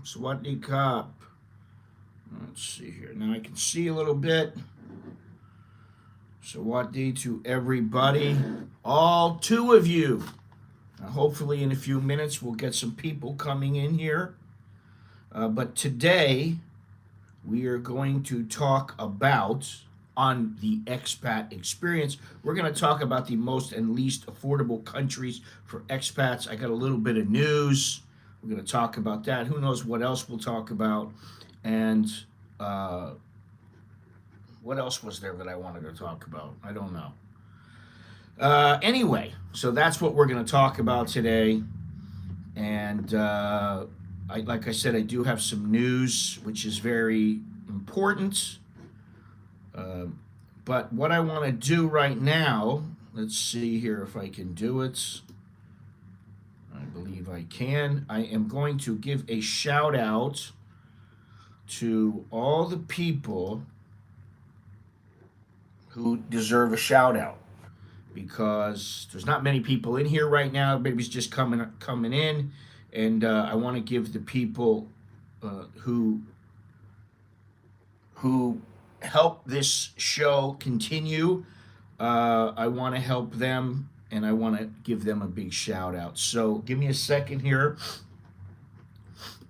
Swaddy Cop. Let's see here. Now I can see a little bit. Swaddy to everybody. All two of you. Now, hopefully in a few minutes we'll get some people coming in here. But today we are going to talk about, on the expat experience, we're going to talk about the most and least affordable countries for expats. I got a little bit of news. We're going to talk about that. Who knows what else we'll talk about. And what else was there that I wanted to talk about? I don't know. Anyway, so that's what we're going to talk about today. And like I said, I do have some news, which is very important. But what I want to do right now, let's see here if I can do it. I believe I can. I am going to give a shout out to all the people who deserve a shout out, because there's not many people in here right now. Everybody's just coming in, and I want to give the people who help this show continue. I want to help them, and I want to give them a big shout out. So give me a second here,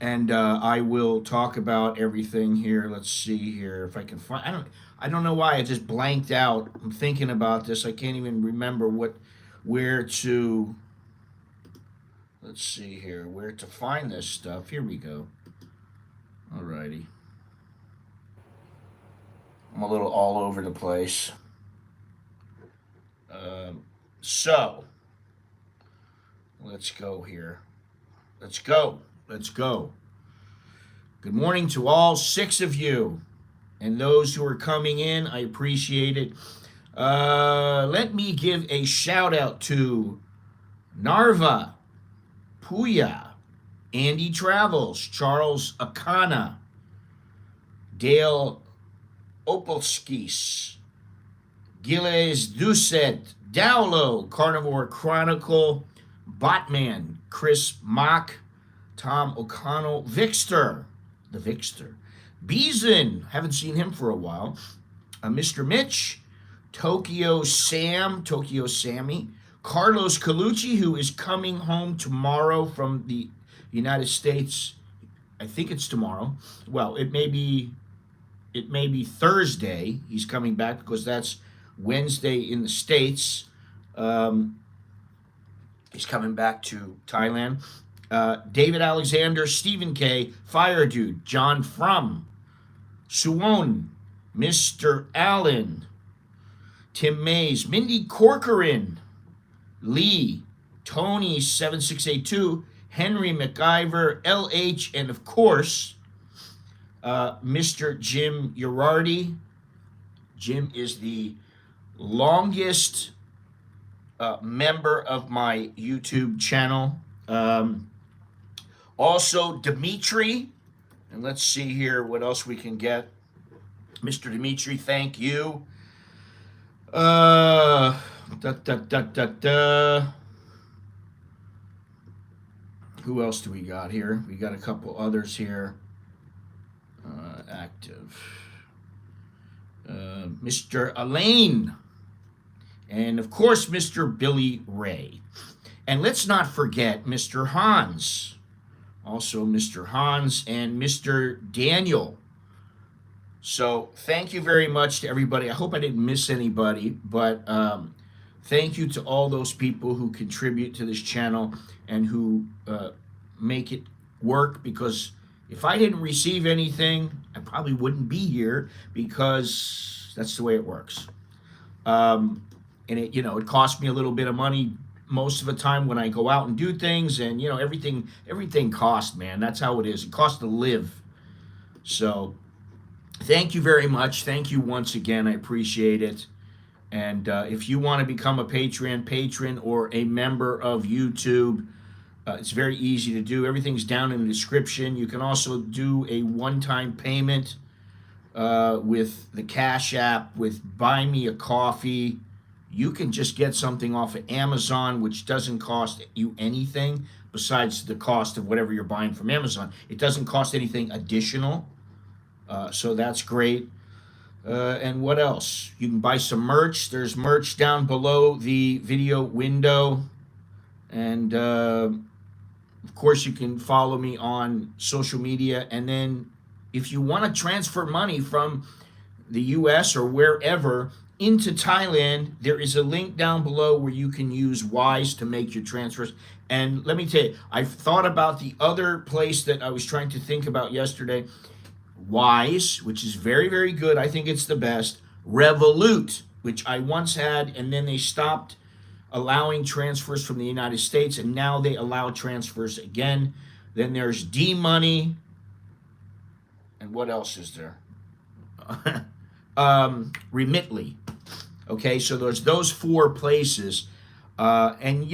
and I will talk about everything here. Let's see here if I can find. I don't know why I just blanked out. I'm thinking about this. I can't even remember where to. Let's see here, where to find this stuff. Here we go. Alrighty. I'm a little all over the place. So, let's go here. Let's go. Good morning to all 6 of you. And those who are coming in, I appreciate it. Let me give a shout out to Narva, Puya, Andy Travels, Charles Akana, Dale Opelskis, Gilles Doucet, Dowlow, Carnivore Chronicle, Botman, Chris Mock, Tom O'Connell, Vixter, the Vixter, Beeson, haven't seen him for a while, Mr. Mitch, Tokyo Sammy, Carlos Colucci, who is coming home tomorrow from the United States. I think it's tomorrow. Well, it may be Thursday he's coming back, because that's Wednesday in the States. He's coming back to Thailand. David Alexander, Stephen K, Fire Dude, John Frum, Suwon, Mr. Allen, Tim Mays, Mindy Corcoran, Lee, Tony 7682, Henry McIver, LH, and of course, Mr. Jim Urardi. Jim is the longest member of my YouTube channel. Also, Dimitri, and let's see here what else we can get. Mr. Dimitri, thank you. Who else do we got here? We got a couple others here. Active. Mr. Elaine. And of course, Mr. Billy Ray. And let's not forget Mr. Hans. Also Mr. Hans and Mr. Daniel. So thank you very much to everybody. I hope I didn't miss anybody, but thank you to all those people who contribute to this channel and who make it work, because if I didn't receive anything, I probably wouldn't be here, because that's the way it works. And it costs me a little bit of money most of the time when I go out and do things, and everything costs, man. That's how it is. It costs to live. So thank you very much. Thank you once again. I appreciate it. And if you want to become a patron or a member of YouTube, it's very easy to do. Everything's down in the description. You can also do a one-time payment with the Cash App, with Buy Me a Coffee. You can just get something off of Amazon, which doesn't cost you anything. besides the cost of whatever you're buying from Amazon. It doesn't cost anything additional, so that's great. And what else? You can buy some merch. There's merch down below the video window. And of course, you can follow me on social media. And then if you want to transfer money from the US or wherever into Thailand, there is a link down below where you can use Wise to make your transfers. And let me tell you, I've thought about the other place that I was trying to think about yesterday. Wise, which is very, very good. I think it's the best. Revolut, which I once had, and then they stopped allowing transfers from the United States, and now they allow transfers again. Then there's D-Money, and what else is there? Remitly. Okay, so there's those four places, and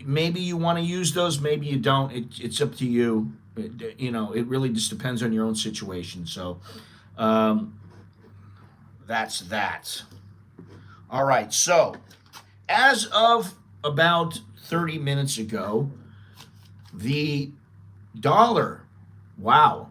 maybe you want to use those, maybe you don't. It's up to you. It really just depends on your own situation. So that's that. All right, so as of about 30 minutes ago, the dollar, wow,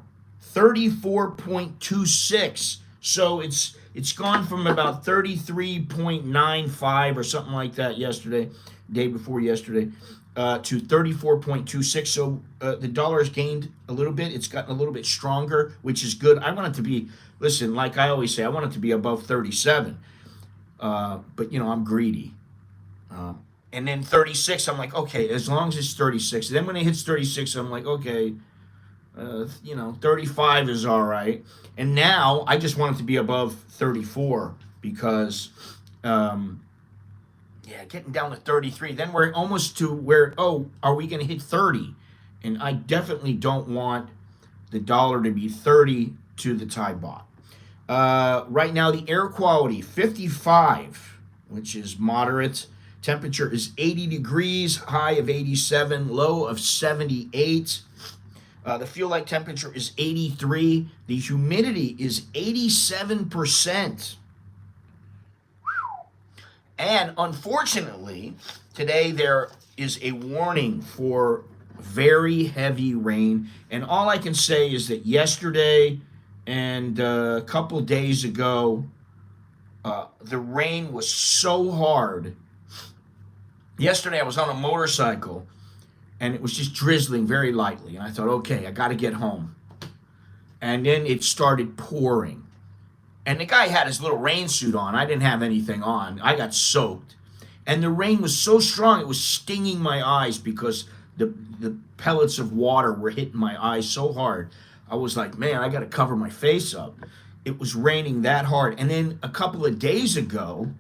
34.26. So it's gone from about 33.95 or something like that yesterday, day before yesterday, to 34.26. So the dollar's gained a little bit. It's gotten a little bit stronger, which is good. I want it to be, listen, like I always say, I want it to be above 37. But, I'm greedy. And then 36, I'm like, okay, as long as it's 36. Then when it hits 36, I'm like, okay, 35 is all right. And now I just want it to be above 34 because, getting down to 33. Then we're almost to where, are we going to hit 30? And I definitely don't want the dollar to be 30 to the Thai baht. Right now, the air quality, 55, which is moderate. Temperature is 80 degrees, high of 87, low of 78. The feel like temperature is 83. The humidity is 87%. And unfortunately, today there is a warning for very heavy rain. And all I can say is that yesterday and a couple days ago, the rain was so hard. Yesterday I was on a motorcycle and it was just drizzling very lightly. And I thought, okay, I got to get home. And then it started pouring. And the guy had his little rain suit on. I didn't have anything on. I got soaked. And the rain was so strong, it was stinging my eyes because the pellets of water were hitting my eyes so hard. I was like, man, I got to cover my face up. It was raining that hard. And then a couple of days ago,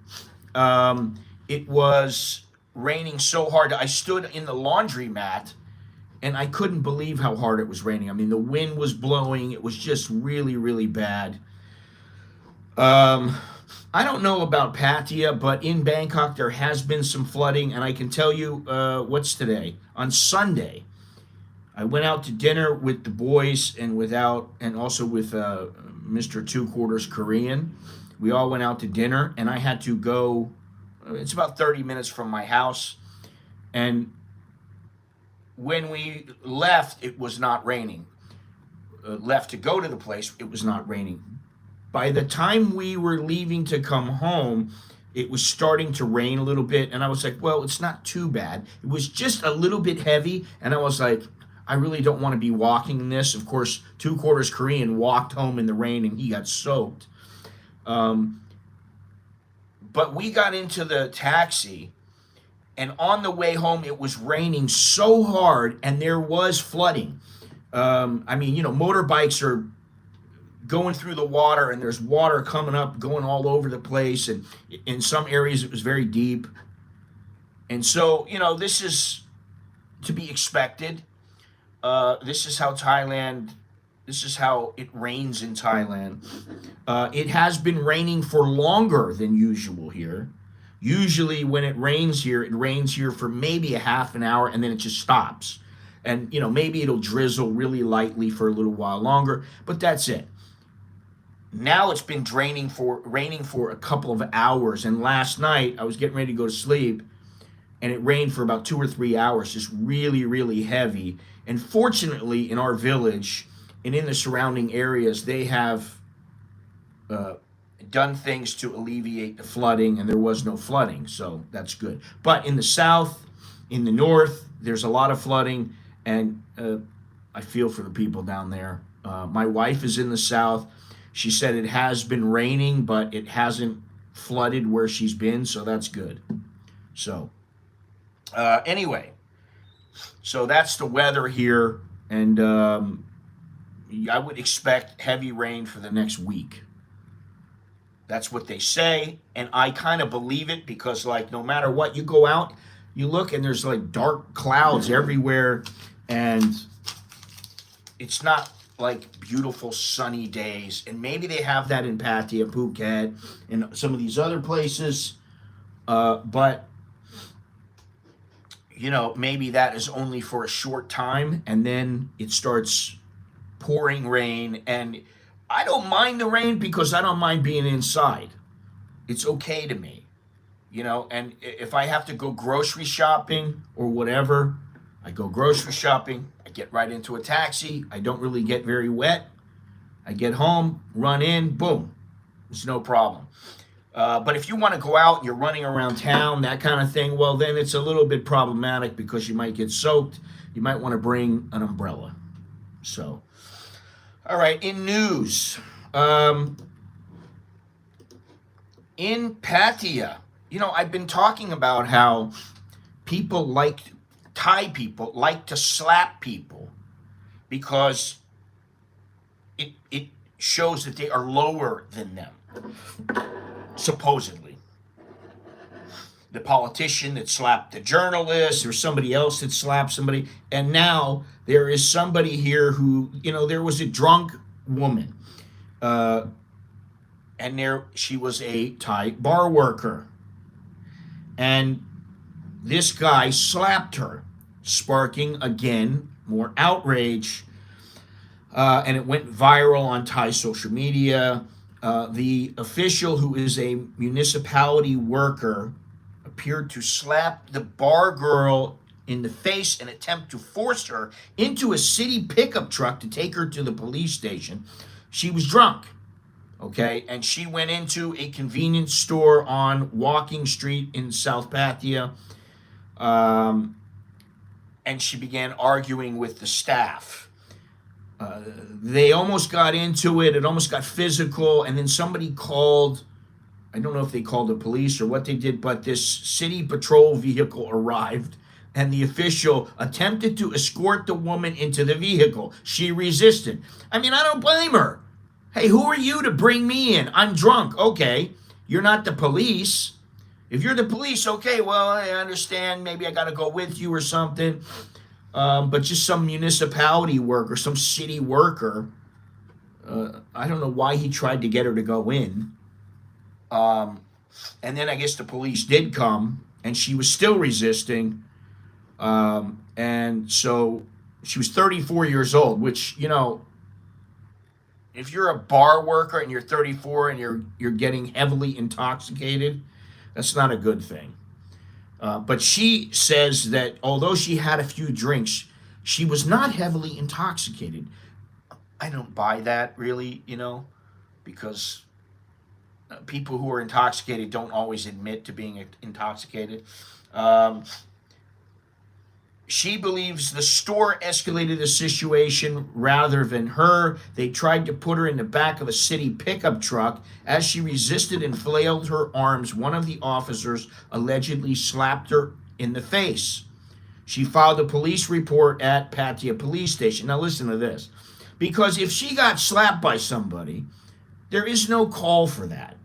it was raining so hard. I stood in the laundromat and I couldn't believe how hard it was raining. I mean, the wind was blowing. It was just really, really bad. I don't know about Pattaya, but in Bangkok there has been some flooding, and I can tell you what's today. On Sunday, I went out to dinner with the boys and also with Mr. Two Quarters Korean. We all went out to dinner, and I had to go. It's about 30 minutes from my house, and when we left, it was not raining. Left to go to the place, it was not raining. By the time we were leaving to come home, it was starting to rain a little bit, and I was like, well, it's not too bad. It was just a little bit heavy, and I was like, I really don't want to be walking in this. Of course, Two Quarters Korean walked home in the rain, and he got soaked. But we got into the taxi, and on the way home, it was raining so hard, and there was flooding. Motorbikes are going through the water, and there's water coming up, going all over the place, and in some areas it was very deep. And so, this is to be expected. This is how it rains in Thailand. It has been raining for longer than usual here. Usually when it rains here for maybe a half an hour, and then it just stops. And, maybe it'll drizzle really lightly for a little while longer, but that's it. Now it's been raining for a couple of hours, and last night I was getting ready to go to sleep, and it rained for about 2 or 3 hours, just really, really heavy. And fortunately, in our village and in the surrounding areas, they have done things to alleviate the flooding, and there was no flooding, so that's good. But in the south, in the north, there's a lot of flooding, and I feel for the people down there. My wife is in the south. She said it has been raining, but it hasn't flooded where she's been, so that's good. So, anyway, so that's the weather here, and I would expect heavy rain for the next week. That's what they say, and I kind of believe it because, like, no matter what, you go out, you look, and there's like dark clouds everywhere, and it's not like beautiful sunny days. And maybe they have that in Pattaya, Phuket, and some of these other places, but you know, maybe that is only for a short time, and then it starts pouring rain. And I don't mind the rain because I don't mind being inside. It's okay to me, you know. And if I have to go grocery shopping or whatever, I go grocery shopping. I get right into a taxi. I don't really get very wet. I get home, run in, boom. It's no problem. But if you want to go out and you're running around town, that kind of thing, well, then it's a little bit problematic because you might get soaked. You might want to bring an umbrella. So, all right, in news, in Pattaya, you know, I've been talking about how Thai people like to slap people because it shows that they are lower than them, supposedly. The politician that slapped the journalist, or somebody else that slapped somebody, and now there is somebody here who, you know, there was a drunk woman, and she was a Thai bar worker, and this guy slapped her, sparking again more outrage, and it went viral on Thai social media. The official, who is a municipality worker, appeared to slap the bar girl in the face and attempt to force her into a city pickup truck to take her to the police station. She was drunk, okay? And she went into a convenience store on Walking Street in South Pattaya, and she began arguing with the staff. They almost got into it. It almost got physical, and then somebody called, I don't know if they called the police or what they did, but this city patrol vehicle arrived, and the official attempted to escort the woman into the vehicle. She resisted. I mean, I don't blame her. Hey, who are you to bring me in? I'm drunk. Okay, you're not the police. If you're the police, okay, well, I understand. Maybe I got to go with you or something. But just some municipality worker, some city worker, I don't know why he tried to get her to go in. And then I guess the police did come, and she was still resisting. And so she was 34 years old, which, you know, if you're a bar worker and you're 34 and you're getting heavily intoxicated, that's not a good thing. But she says that although she had a few drinks, she was not heavily intoxicated. I don't buy that, really, you know, because people who are intoxicated don't always admit to being intoxicated. She believes the store escalated the situation rather than her. They tried to put her in the back of a city pickup truck. As she resisted and flailed her arms, one of the officers allegedly slapped her in the face. She filed a police report at Pattaya Police Station. Now listen to this. Because if she got slapped by somebody, there is no call for that.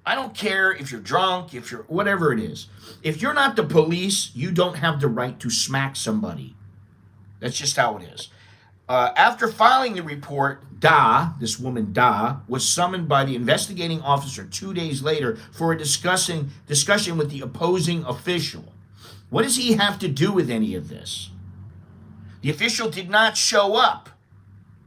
I don't care if you're drunk, if you're whatever it is. If you're not the police, you don't have the right to smack somebody. That's just how it is. After filing the report, this woman Da, was summoned by the investigating officer 2 days later for a discussion with the opposing official. What does he have to do with any of this? The official did not show up.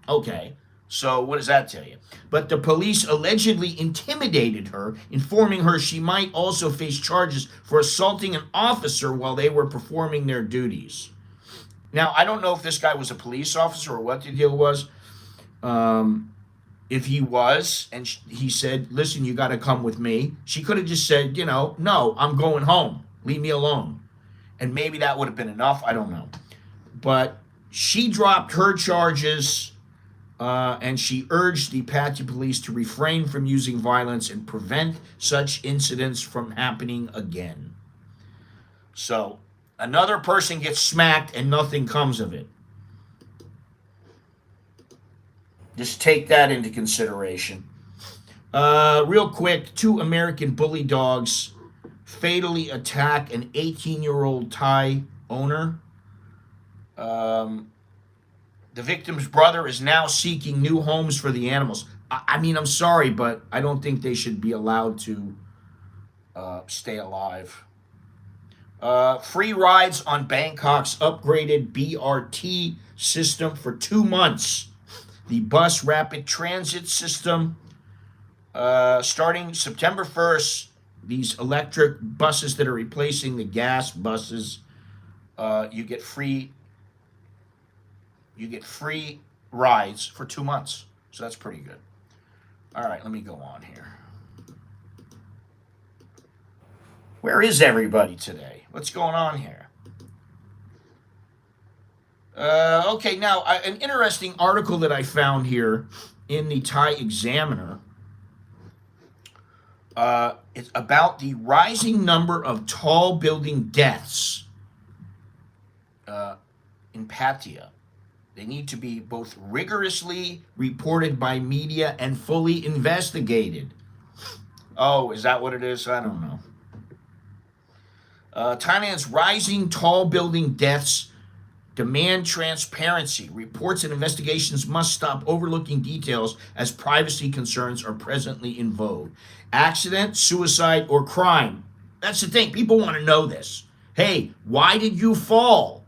Okay. So what does that tell you? But the police allegedly intimidated her, informing her she might also face charges for assaulting an officer while they were performing their duties. Now, I don't know if this guy was a police officer or what the deal was. If he was, and he said, listen, you got to come with me, she could have just said, no, I'm going home. Leave me alone. And maybe that would have been enough. I don't know. But she dropped her charges, and she urged the Pattaya police to refrain from using violence and prevent such incidents from happening again. So, another person gets smacked and nothing comes of it. Just take that into consideration. Real quick, 2 American bully dogs fatally attack an 18-year-old Thai owner. The victim's brother is now seeking new homes for the animals. I mean, I'm sorry, but I don't think they should be allowed to stay alive. Free rides on Bangkok's upgraded BRT system for 2 months. The bus rapid transit system, starting September 1st, these electric buses that are replacing the gas buses, you get free rides for 2 months. So that's pretty good. All right, let me go on here. Where is everybody today? What's going on here? Okay, now, an interesting article that I found here in the Thai Examiner. It's about the rising number of tall building deaths in Pattaya. They need to be both rigorously reported by media and fully investigated. Oh, is that what it is? I don't know. Thailand's rising tall building deaths demand transparency. Reports and investigations must stop overlooking details as privacy concerns are presently in vogue. Accident, suicide, or crime. That's the thing. People want to know this. Hey, why did you fall?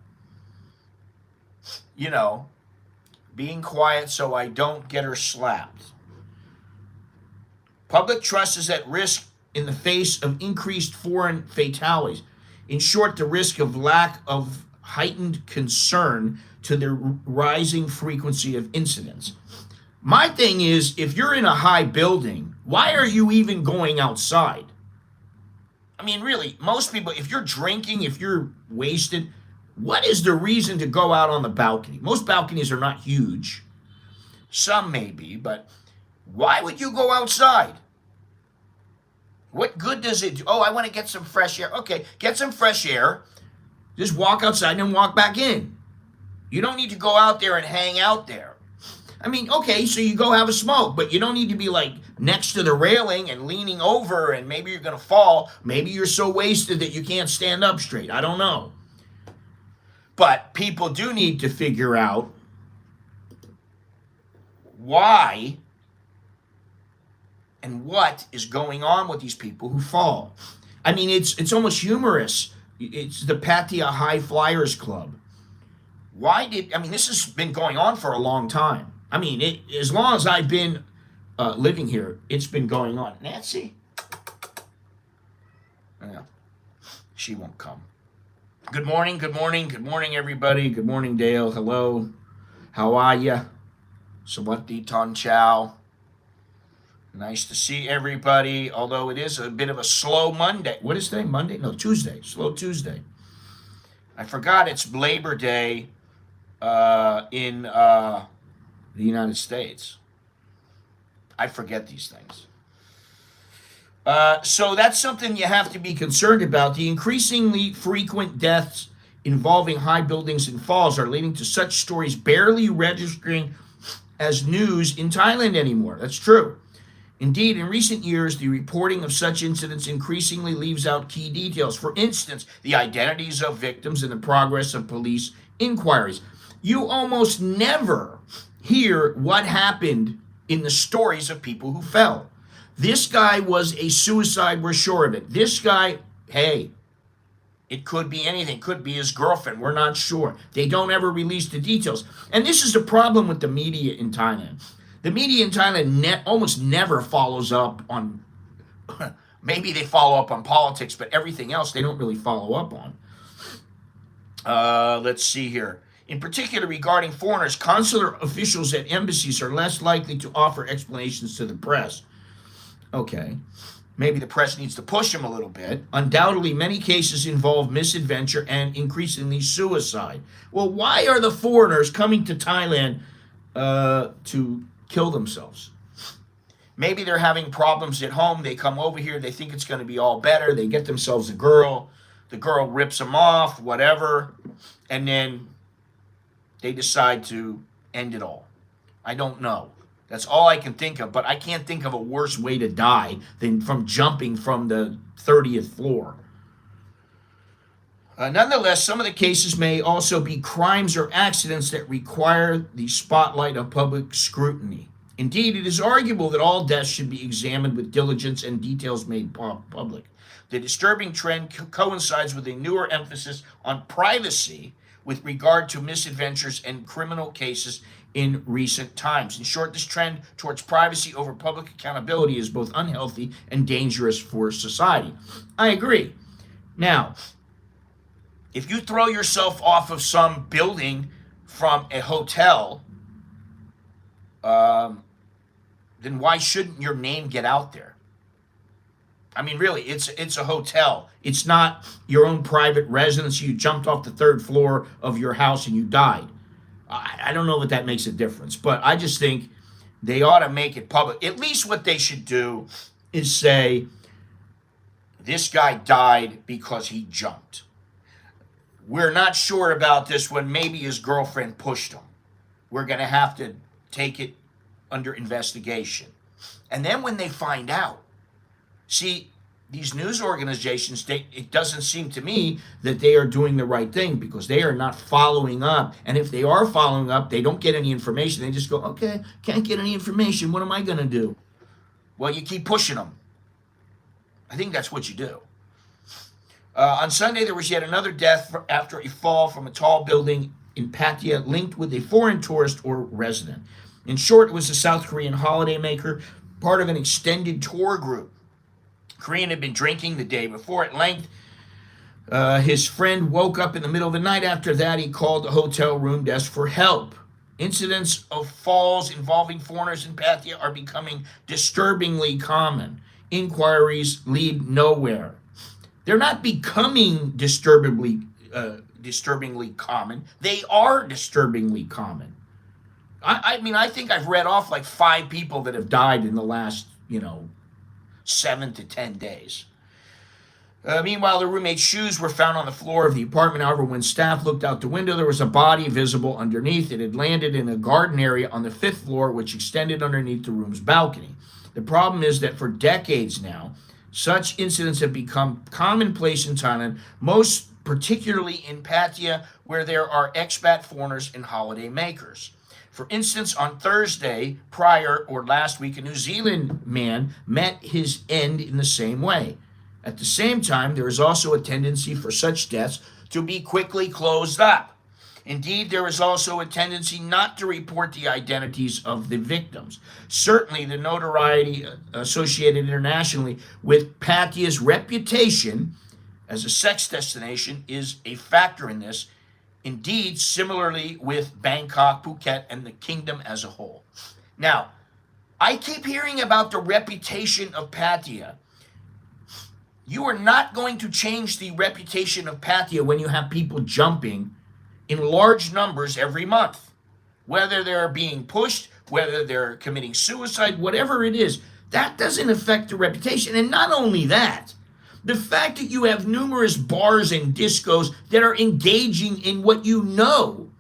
Being quiet so I don't get her slapped. Public trust is at risk in the face of increased foreign fatalities. In short, the risk of lack of heightened concern to the rising frequency of incidents. My thing is, if you're in a high building, why are you even going outside? I mean, really, most people, if you're drinking, if you're wasted, what is the reason to go out on the balcony? Most balconies are not huge. Some may be, but why would you go outside? What good does it do? Oh, I want to get some fresh air. Okay, get some fresh air. Just walk outside and walk back in. You don't need to go out there and hang out there. I mean, okay, so you go have a smoke, but you don't need to be like next to the railing and leaning over and maybe you're going to fall. Maybe you're so wasted that you can't stand up straight. I don't know. But people do need to figure out why and what is going on with these people who fall. I mean, it's almost humorous. It's the Pattaya High Flyers Club. This has been going on for a long time. I mean, as long as I've been living here, it's been going on. Nancy? Yeah, she won't come. Good morning, everybody. Good morning, Dale. Hello. How are ya? Sawati Ton Chow. Nice to see everybody, although it is a bit of a slow Monday. What is today? Monday? No, Tuesday. Slow Tuesday. I forgot it's Labor Day in the United States. I forget these things. So that's something you have to be concerned about. The increasingly frequent deaths involving high buildings and falls are leading to such stories barely registering as news in Thailand anymore. That's true. Indeed, in recent years, the reporting of such incidents increasingly leaves out key details. For instance, the identities of victims and the progress of police inquiries. You almost never hear what happened in the stories of people who fell. This guy was a suicide, we're sure of it. This guy, hey, it could be anything. Could be his girlfriend, we're not sure. They don't ever release the details. And this is the problem with the media in Thailand. The media in Thailand almost never follows up on, maybe they follow up on politics, but everything else they don't really follow up on. Let's see here. In particular, regarding foreigners, consular officials at embassies are less likely to offer explanations to the press. Okay. Maybe the press needs to push them a little bit. Undoubtedly, many cases involve misadventure and increasingly suicide. Well, why are the foreigners coming to Thailand to kill themselves? Maybe they're having problems at home. They come over here. They think it's going to be all better. They get themselves a girl. The girl rips them off, whatever. And then they decide to end it all. I don't know. That's all I can think of, but I can't think of a worse way to die than from jumping from the 30th floor. Nonetheless, some of the cases may also be crimes or accidents that require the spotlight of public scrutiny. Indeed, it is arguable that all deaths should be examined with diligence and details made public. The disturbing trend coincides with a newer emphasis on privacy with regard to misadventures and criminal cases in recent times. In short, this trend towards privacy over public accountability is both unhealthy and dangerous for society. I agree. Now, if you throw yourself off of some building from a hotel, then why shouldn't your name get out there? I mean, really, it's a hotel. It's not your own private residence. You jumped off the third floor of your house and you died. I don't know that that makes a difference, but I just think they ought to make it public. At least what they should do is say, this guy died because he jumped. We're not sure about this one. Maybe his girlfriend pushed him. We're going to have to take it under investigation. And then when they find out, see, these news organizations, it doesn't seem to me that they are doing the right thing because they are not following up. And if they are following up, they don't get any information. They just go, okay, can't get any information. What am I going to do? Well, you keep pushing them. I think that's what you do. On Sunday, there was yet another death after a fall from a tall building in Pattaya linked with a foreign tourist or resident. In short, it was a South Korean holidaymaker, part of an extended tour group. Korean had been drinking the day before. At length, his friend woke up in the middle of the night. After that, he called the hotel room desk for help. Incidents of falls involving foreigners in Pattaya are becoming disturbingly common. Inquiries lead nowhere. They're not becoming disturbingly common. They are disturbingly common. I mean, I think I've read off like 5 people that have died in the last, 7 to 10 days. Meanwhile, the roommate's shoes were found on the floor of the apartment. However, when staff looked out the window, there was a body visible underneath. It had landed in a garden area on the 5th floor, which extended underneath the room's balcony. The problem is that for decades now, such incidents have become commonplace in Thailand, most particularly in Pattaya, where there are expat foreigners and holiday makers. For instance, on Thursday prior or last week, a New Zealand man met his end in the same way. At the same time, there is also a tendency for such deaths to be quickly closed up. Indeed, there is also a tendency not to report the identities of the victims. Certainly, the notoriety associated internationally with Pattaya's reputation as a sex destination is a factor in this. Indeed, similarly with Bangkok, Phuket, and the kingdom as a whole. Now, I keep hearing about the reputation of Pattaya. You are not going to change the reputation of Pattaya when you have people jumping in large numbers every month. Whether they're being pushed, whether they're committing suicide, whatever it is, that doesn't affect the reputation. And not only that, the fact that you have numerous bars and discos that are engaging in what you know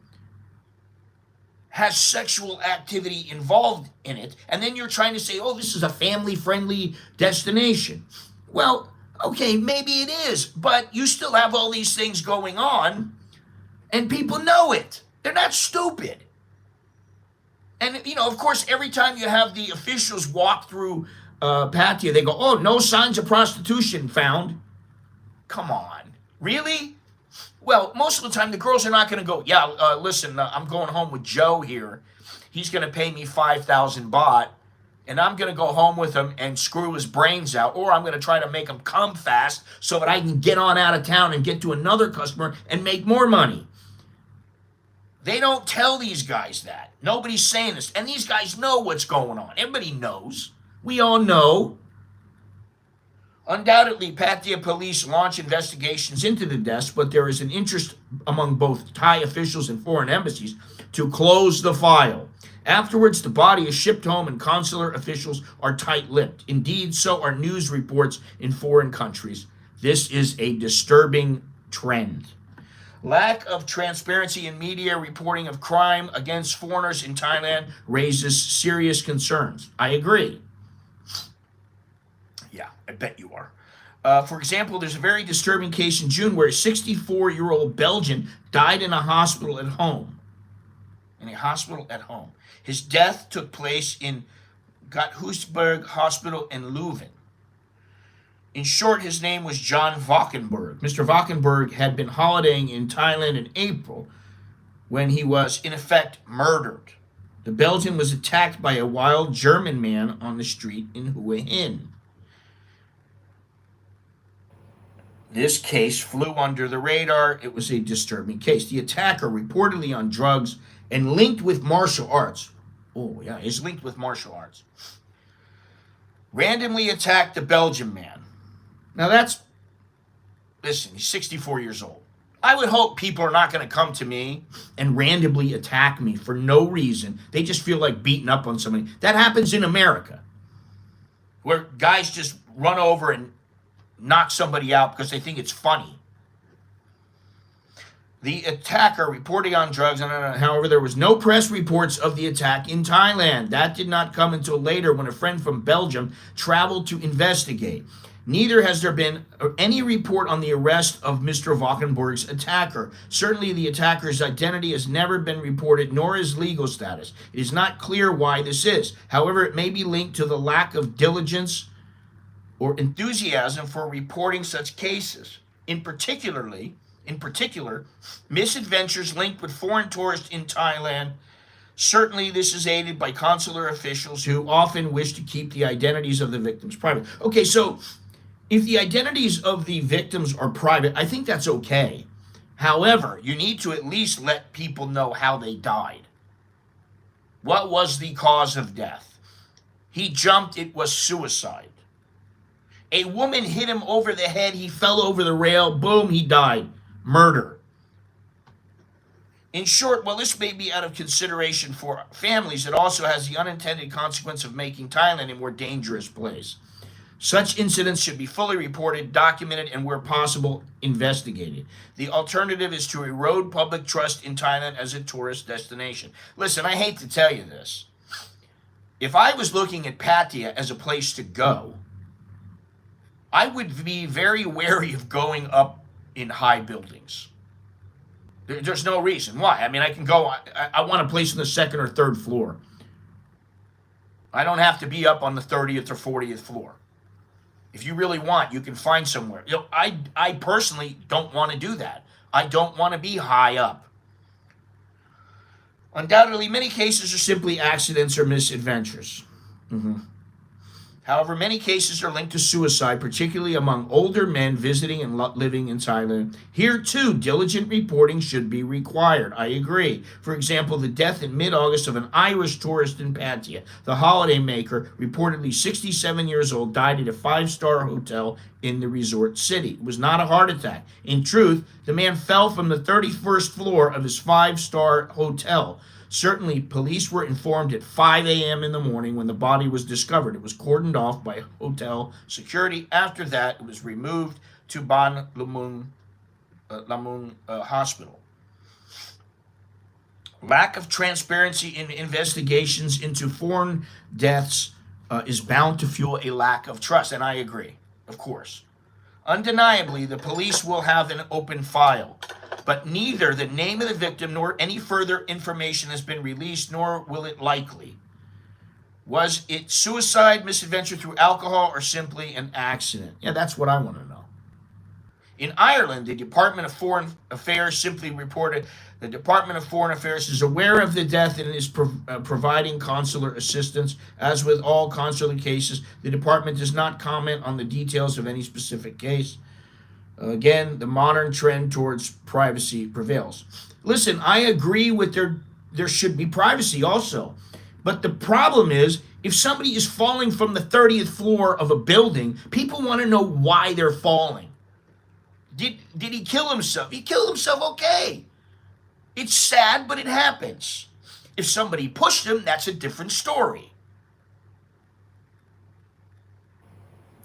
has sexual activity involved in it, and then you're trying to say, oh, this is a family-friendly destination. Well, okay, maybe it is, but you still have all these things going on, and people know it. They're not stupid. And, of course, every time you have the officials walk through Pattaya, they go, oh, no signs of prostitution found. Come on. Really? Well, most of the time, the girls are not going to go, listen, I'm going home with Joe here, he's going to pay me 5,000 baht, and I'm going to go home with him and screw his brains out, or I'm going to try to make him come fast so that I can get on out of town and get to another customer and make more money. They don't tell these guys that. Nobody's saying this. And these guys know what's going on. Everybody knows. We all know. Undoubtedly, Pattaya police launch investigations into the deaths, but there is an interest among both Thai officials and foreign embassies to close the file. Afterwards, the body is shipped home and consular officials are tight-lipped. Indeed, so are news reports in foreign countries. This is a disturbing trend. Lack of transparency in media reporting of crime against foreigners in Thailand raises serious concerns. I agree. Yeah, I bet you are. For example, there's a very disturbing case in June where a 64-year-old Belgian died in a hospital at home. His death took place in Gotthusberg Hospital in Leuven. In short, his name was John Valkenburg. Mr. Valkenburg had been holidaying in Thailand in April when he was, in effect, murdered. The Belgian was attacked by a wild German man on the street in Hue Hin. This case flew under the radar. It was a disturbing case. The attacker, reportedly on drugs and linked with martial arts. Oh, yeah, he's linked with martial arts. Randomly attacked the Belgian man. Now listen, he's 64 years old. I would hope people are not going to come to me and randomly attack me for no reason. They just feel like beating up on somebody. That happens in America, where guys just run over and knock somebody out because they think it's funny. The attacker reporting on drugs, however, there was no press reports of the attack in Thailand. That did not come until later when a friend from Belgium traveled to investigate. Neither has there been any report on the arrest of Mr. Valkenburg's attacker. Certainly the attacker's identity has never been reported, nor his legal status. It is not clear why this is. However, it may be linked to the lack of diligence or enthusiasm for reporting such cases. In particular, misadventures linked with foreign tourists in Thailand. Certainly, this is aided by consular officials who often wish to keep the identities of the victims private. Okay, so if the identities of the victims are private, I think that's okay. However, you need to at least let people know how they died. What was the cause of death? He jumped, it was suicide. A woman hit him over the head, he fell over the rail, boom, he died. Murder. In short, while this may be out of consideration for families, it also has the unintended consequence of making Thailand a more dangerous place. Such incidents should be fully reported, documented, and where possible, investigated. The alternative is to erode public trust in Thailand as a tourist destination. Listen, I hate to tell you this. If I was looking at Pattaya as a place to go, I would be very wary of going up in high buildings. There's no reason. Why? I mean, I can go, I want a place on the second or third floor. I don't have to be up on the 30th or 40th floor. If you really want, you can find somewhere. You know, I personally don't want to do that. I don't want to be high up. Undoubtedly, many cases are simply accidents or misadventures. However, many cases are linked to suicide, particularly among older men visiting and living in Thailand. Here, too, diligent reporting should be required. I agree. For example, the death in mid-August of an Irish tourist in Pattaya. The holidaymaker, reportedly 67 years old, died at a 5-star hotel in the resort city. It was not a heart attack. In truth, the man fell from the 31st floor of his 5-star hotel. Certainly, police were informed at 5 a.m. in the morning when the body was discovered. It was cordoned off by hotel security. After that, it was removed to Ban Lamung Hospital. Lack of transparency in investigations into foreign deaths is bound to fuel a lack of trust, and I agree, of course. Undeniably, the police will have an open file, but neither the name of the victim nor any further information has been released, nor will it likely. Was it suicide, misadventure through alcohol, or simply an accident? Yeah, that's what I want to know. In Ireland, the Department of Foreign Affairs simply reported the Department of Foreign Affairs is aware of the death and is providing consular assistance. As with all consular cases, the department does not comment on the details of any specific case. Again, the modern trend towards privacy prevails. Listen, I agree with there should be privacy also. But the problem is, if somebody is falling from the 30th floor of a building, people want to know why they're falling. Did he kill himself? He killed himself, okay. It's sad, but it happens. If somebody pushed him, that's a different story.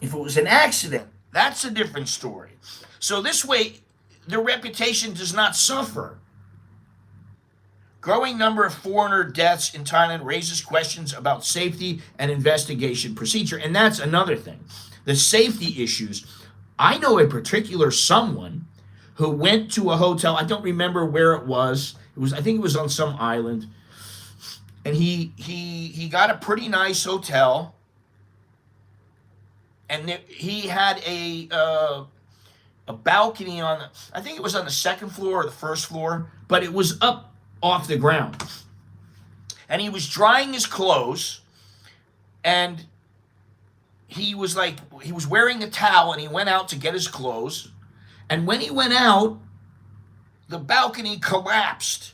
If it was an accident, that's a different story. So this way, their reputation does not suffer. Growing number of foreigner deaths in Thailand raises questions about safety and investigation procedure. And that's another thing. The safety issues. I know a particular someone who went to a hotel. I don't remember where it was. I think it was on some island. And he got a pretty nice hotel. And he had a balcony on, I think it was on the second floor or the first floor, but it was up off the ground. And he was drying his clothes, and he was wearing a towel, and he went out to get his clothes. And when he went out, the balcony collapsed.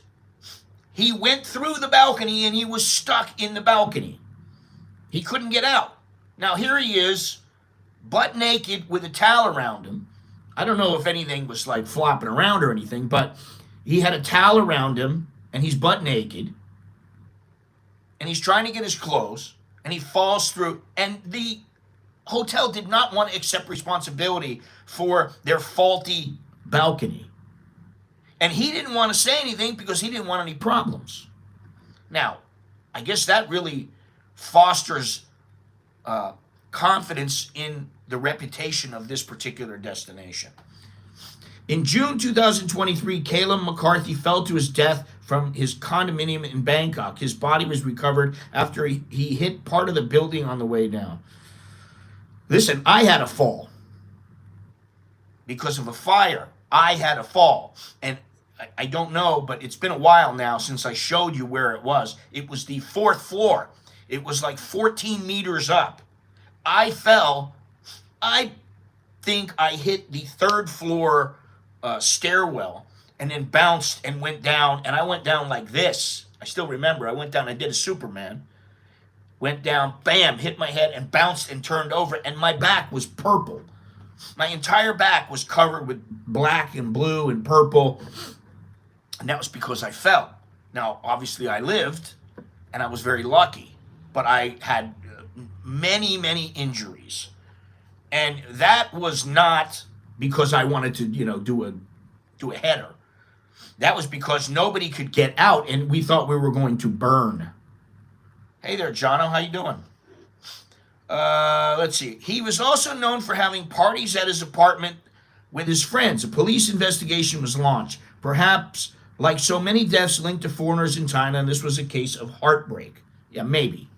He went through the balcony, and he was stuck in the balcony. He couldn't get out. Now here he is, butt naked with a towel around him. I don't know if anything was like flopping around or anything, but he had a towel around him, and he's butt naked, and he's trying to get his clothes, and he falls through. And the hotel did not want to accept responsibility for their faulty balcony. And he didn't want to say anything because he didn't want any problems. Now, I guess that really fosters confidence in the reputation of this particular destination. In June 2023, Caleb McCarthy fell to his death from his condominium in Bangkok. His body was recovered after he hit part of the building on the way down. Listen, I had a fall. Because of a fire, I had a fall. And I don't know, but it's been a while now since I showed you where it was. It was the 4th floor. It was like 14 meters up. I fell. I think I hit the 3rd floor stairwell and then bounced and went down, and I went down like this. I still remember. I went down, I did a Superman. Went down, bam, hit my head and bounced and turned over, and my back was purple. My entire back was covered with black and blue and purple, and that was because I fell. Now, obviously I lived, and I was very lucky, but I had many, many injuries. And that was not because I wanted to, do a header. That was because nobody could get out, and we thought we were going to burn. Hey there, Jono, how you doing? Let's see. He was also known for having parties at his apartment with his friends. A police investigation was launched. Perhaps, like so many deaths linked to foreigners in Thailand, this was a case of heartbreak. Yeah, maybe.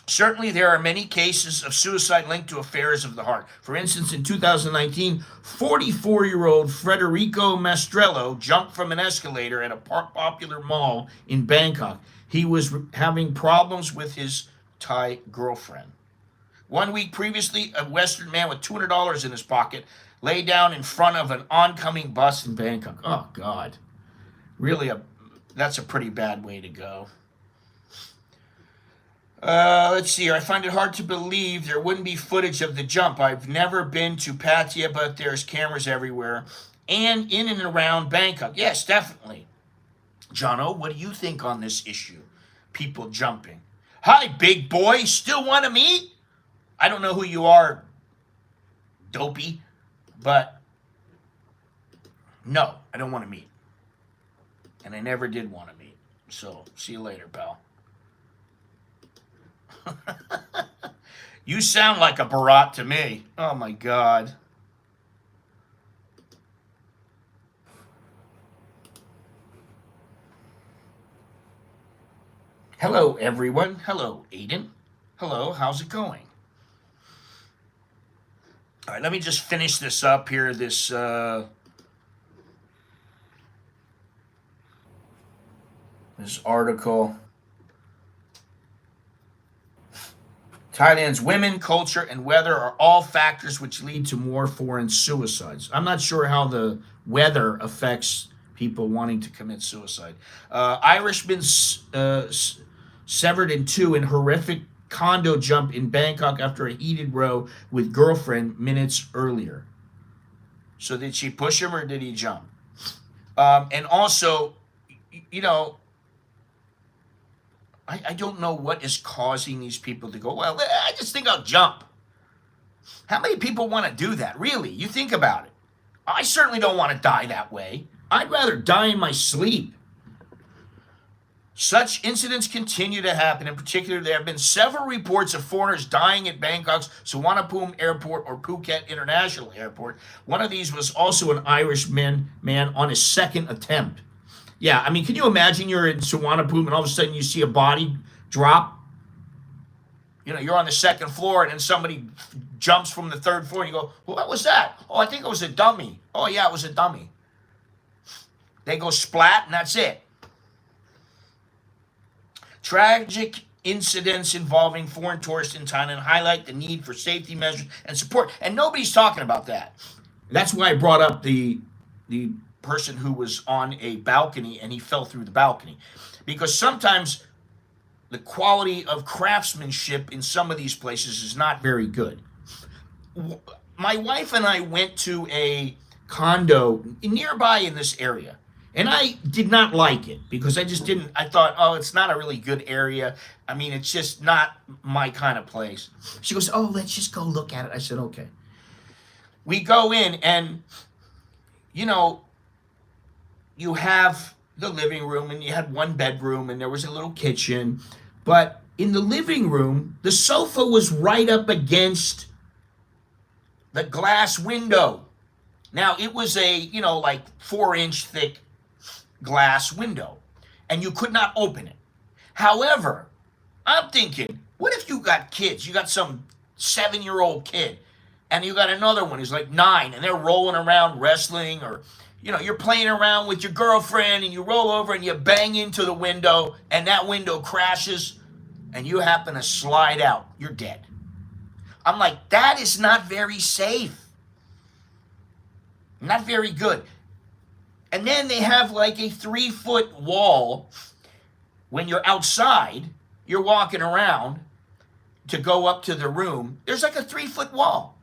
Certainly, there are many cases of suicide linked to affairs of the heart. For instance, in 2019, 44-year-old Federico Mastrello jumped from an escalator at a popular mall in Bangkok. He was having problems with his Thai girlfriend. 1 week previously, a Western man with $200 in his pocket lay down in front of an oncoming bus in Bangkok. Oh, God. Really, that's a pretty bad way to go. Let's see here. I find it hard to believe there wouldn't be footage of the jump. I've never been to Pattaya, but there's cameras everywhere. And in and around Bangkok. Yes, definitely. Jono, what do you think on this issue? People jumping. Hi, big boy. Still want to meet? I don't know who you are, dopey. But no, I don't want to meet. And I never did want to meet. So, see you later, pal. You sound like a Bharat to me. Oh my God. Hello, everyone. Hello, Aiden. Hello, how's it going? All right, let me just finish this up here. This article. Thailand's women, culture, and weather are all factors which lead to more foreign suicides. I'm not sure how the weather affects people wanting to commit suicide. Irishman severed in two in horrific condo jump in Bangkok after a heated row with girlfriend minutes earlier. So did she push him or did he jump? And also, you know, I don't know what is causing these people to go, well, I just think I'll jump. How many people want to do that? Really? You think about it. I certainly don't want to die that way. I'd rather die in my sleep. Such incidents continue to happen. In particular, there have been several reports of foreigners dying at Bangkok's Suvarnabhumi Airport or Phuket International Airport. One of these was also an Irish man on his second attempt. Yeah, I mean, can you imagine you're in Suvarnabhumi and all of a sudden you see a body drop? You know, you're on the second floor and then somebody jumps from the third floor and you go, well, what was that? Oh, I think it was a dummy. Oh, yeah, it was a dummy. They go splat and that's it. Tragic incidents involving foreign tourists in Thailand highlight the need for safety measures and support. And nobody's talking about that. That's why I brought up the person who was on a balcony and he fell through the balcony. Because sometimes the quality of craftsmanship in some of these places is not very good. My wife and I went to a condo nearby in this area. And I did not like it because I thought, oh, it's not a really good area. I mean, it's just not my kind of place. She goes, oh, let's just go look at it. I said, okay. We go in and, you know, you have the living room and you had one bedroom and there was a little kitchen. But in the living room, the sofa was right up against the glass window. Now, it was a, you know, like 4-inch thick glass window and you could not open it. However, I'm thinking, what if you got kids? You got some 7-year-old kid and you got another one who's like 9 and they're rolling around wrestling, or, you know, you're playing around with your girlfriend and you roll over and you bang into the window and that window crashes and you happen to slide out. You're dead. I'm like, that is not very safe. Not very good. And then they have like a 3-foot wall when you're outside, you're walking around to go up to the room. There's like a 3-foot wall.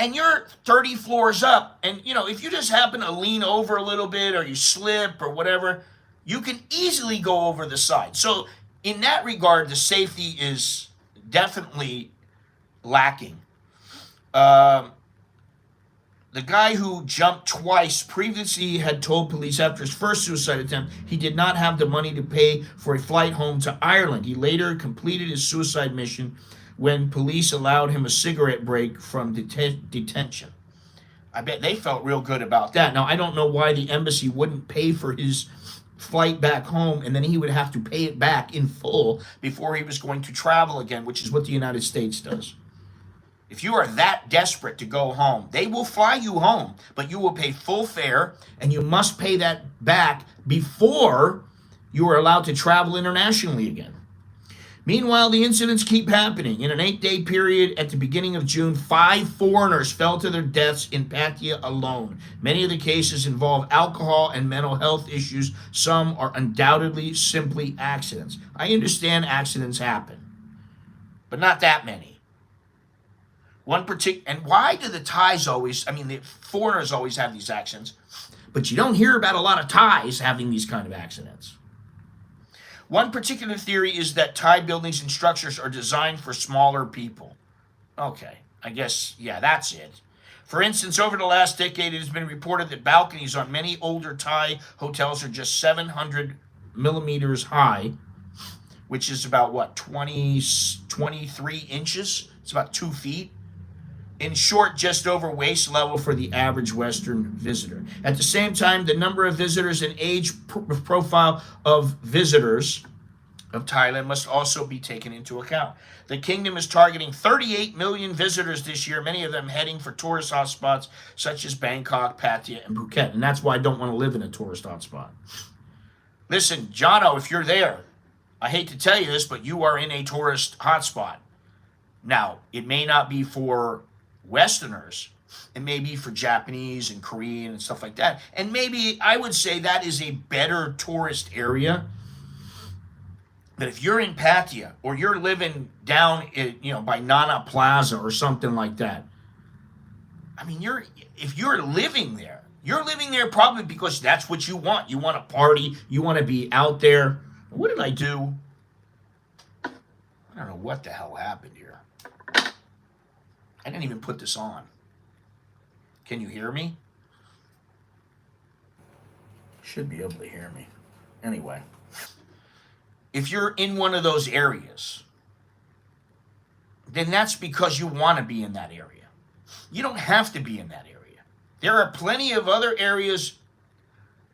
And you're 30 floors up. And, you know, if you just happen to lean over a little bit or you slip or whatever, you can easily go over the side. So in that regard, the safety is definitely lacking. The guy who jumped twice previously had told police after his first suicide attempt he did not have the money to pay for a flight home to Ireland. He later completed his suicide mission when police allowed him a cigarette break from detention. I bet they felt real good about that. Now, I don't know why the embassy wouldn't pay for his flight back home and then he would have to pay it back in full before he was going to travel again, which is what the United States does. If you are that desperate to go home, they will fly you home, but you will pay full fare and you must pay that back before you are allowed to travel internationally again. Meanwhile, the incidents keep happening. In an 8-day period at the beginning of June, 5 foreigners fell to their deaths in Pattaya alone. Many of the cases involve alcohol and mental health issues. Some are undoubtedly simply accidents. I understand accidents happen, but not that many. And why do the Thais the foreigners always have these accidents, but you don't hear about a lot of Thais having these kind of accidents. One particular theory is that Thai buildings and structures are designed for smaller people. Okay, I guess, yeah, that's it. For instance, over the last decade, it has been reported that balconies on many older Thai hotels are just 700 millimeters high, which is about, 23 inches? It's about 2 feet. In short, just over waist level for the average Western visitor. At the same time, the number of visitors and age profile of visitors of Thailand must also be taken into account. The kingdom is targeting 38 million visitors this year, many of them heading for tourist hotspots such as Bangkok, Pattaya, and Phuket. And that's why I don't want to live in a tourist hotspot. Listen, Jono, if you're there, I hate to tell you this, but you are in a tourist hotspot. Now, it may not be for Westerners. It may be for Japanese and Korean and stuff like that. And maybe I would say that is a better tourist area. But if you're in Pattaya or you're living down, by Nana Plaza or something like that, I mean, if you're living there, you're living there probably because that's what you want. You want to party. You want to be out there. What did I do? I don't know what the hell happened here. I didn't even put this on. Can you hear me? Should be able to hear me. Anyway, if you're in one of those areas, then that's because you want to be in that area. You don't have to be in that area. There are plenty of other areas